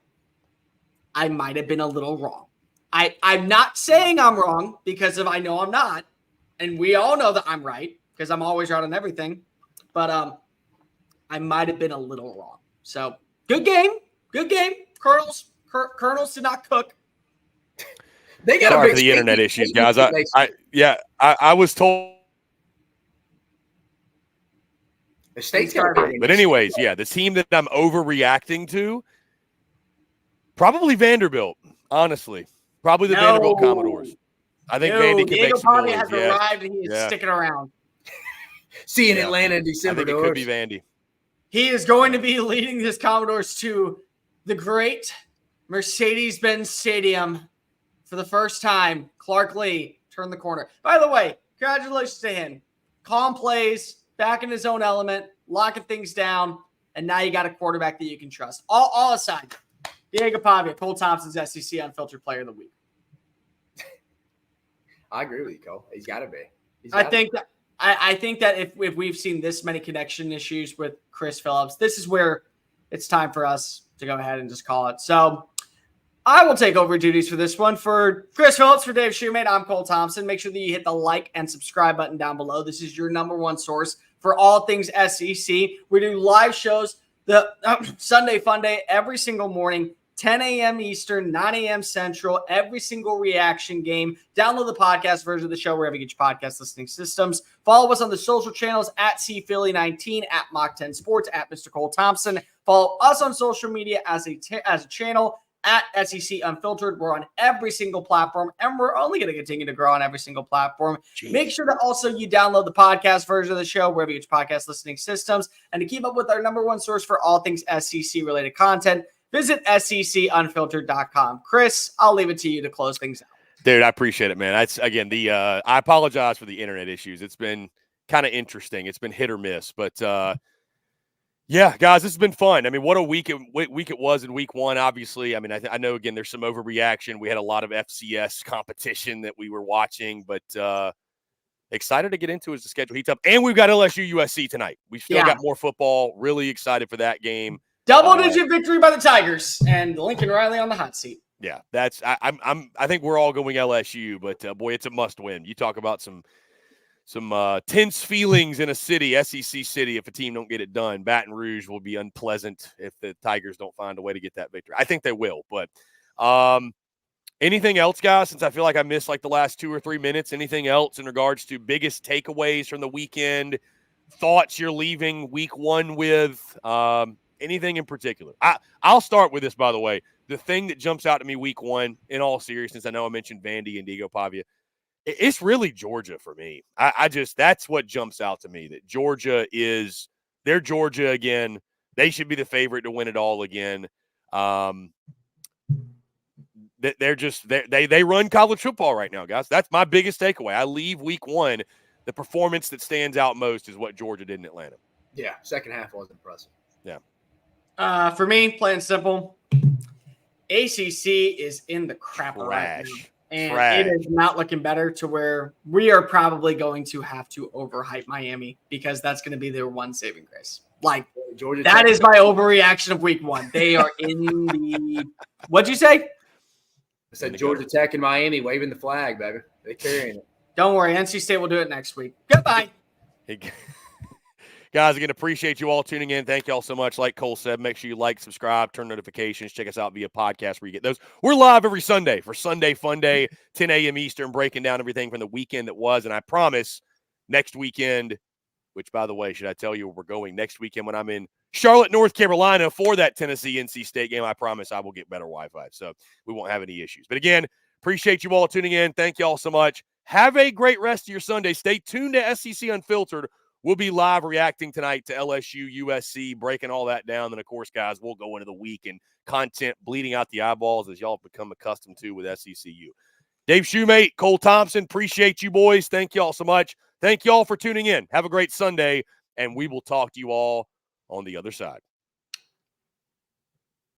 I might have been a little wrong. I'm not saying I'm wrong because I know I'm not, and we all know that I'm right because I'm always right on everything. But I might have been a little wrong. So good game. Colonels did not cook. They got Sorry for the internet issues, guys. I was told. The State's got a But anyways, the team that I'm overreacting to, probably Vanderbilt, honestly. Probably the Vanderbilt Commodores. I think Vandy can make some noise. Has arrived and he is sticking around. See you in Atlanta in December. I think it could be Vandy. He is going to be leading his Commodores to the great Mercedes-Benz Stadium for the first time. Clark Lee turned the corner. By the way, congratulations to him. Calm plays, back in his own element, locking things down, and now you got a quarterback that you can trust. All aside, Diego Pavia, Cole Thompson's SEC Unfiltered Player of the Week. I agree with you, Cole. He's got to be. I think that if we've seen this many connection issues with Chris Phillips, this is where it's time for us to go ahead and just call it. So I will take over duties for this one. For Chris Phillips, for Dave Shumate, I'm Cole Thompson. Make sure that you hit the like and subscribe button down below. This is your number one source for all things SEC. We do live shows, the Sunday FUNDAY every single morning, 10 a.m. Eastern, 9 a.m. Central, every single reaction game. Download the podcast version of the show wherever you get your podcast listening systems. Follow us on the social channels at CPhilly19, at Mock10 Sports, at Mr. Cole Thompson. Follow us on social media as a channel at SEC Unfiltered. We're on every single platform, and we're only going to continue to grow on every single platform. Jeez. Make sure that also you download the podcast version of the show wherever you get your podcast listening systems. And to keep up with our number one source for all things SEC-related content, visit SECUnfiltered.com. Chris, I'll leave it to you to close things out. Dude, I appreciate it, man. I apologize for the internet issues. It's been kind of interesting. It's been hit or miss, but yeah, guys, this has been fun. I mean, what a week it was in week one. Obviously, I mean, I know again there's some overreaction. We had a lot of FCS competition that we were watching, but excited to get into as the schedule heats up. And we've got LSU USC tonight. We've still got more football. Really excited for that game. Double-digit victory by the Tigers and Lincoln Riley on the hot seat. Yeah, I think we're all going LSU, but boy, it's a must-win. You talk about some tense feelings in a city, SEC city, if a team don't get it done. Baton Rouge will be unpleasant if the Tigers don't find a way to get that victory. I think they will, but anything else, guys, since I feel like I missed like the last 2 or 3 minutes, anything else in regards to biggest takeaways from the weekend, thoughts you're leaving week one with, anything in particular? I'll start with this, by the way. The thing that jumps out to me week one, in all seriousness, I know I mentioned Vandy and Diego Pavia. It's really Georgia for me. That's what jumps out to me, that they're Georgia again. They should be the favorite to win it all again. They run college football right now, guys. That's my biggest takeaway. I leave week one, the performance that stands out most is what Georgia did in Atlanta. Yeah, second half was impressive. Yeah. For me, plain and simple, ACC is in the crap right now. And it is not looking better to where we are probably going to have to overhype Miami because that's going to be their one saving grace. Like, Georgia that Tech is my overreaction of week one. They are in the – what'd you say? I said Georgia Tech and Miami waving the flag, baby. They're carrying it. Don't worry. NC State will do it next week. Goodbye. Guys, again, appreciate you all tuning in. Thank you all so much. Like Cole said, make sure you like, subscribe, turn notifications. Check us out via podcast where you get those. We're live every Sunday for Sunday FUNDAY, 10 a.m. Eastern, breaking down everything from the weekend that was. And I promise next weekend, which, by the way, should I tell you where we're going next weekend when I'm in Charlotte, North Carolina for that Tennessee-NC State game, I promise I will get better Wi-Fi, so we won't have any issues. But again, appreciate you all tuning in. Thank you all so much. Have a great rest of your Sunday. Stay tuned to SEC Unfiltered. We'll be live reacting tonight to LSU, USC, breaking all that down. Then, of course, guys, we'll go into the week and content bleeding out the eyeballs as y'all have become accustomed to with SECU. Dave Shumate, Cole Thompson, appreciate you boys. Thank you all so much. Thank you all for tuning in. Have a great Sunday, and we will talk to you all on the other side.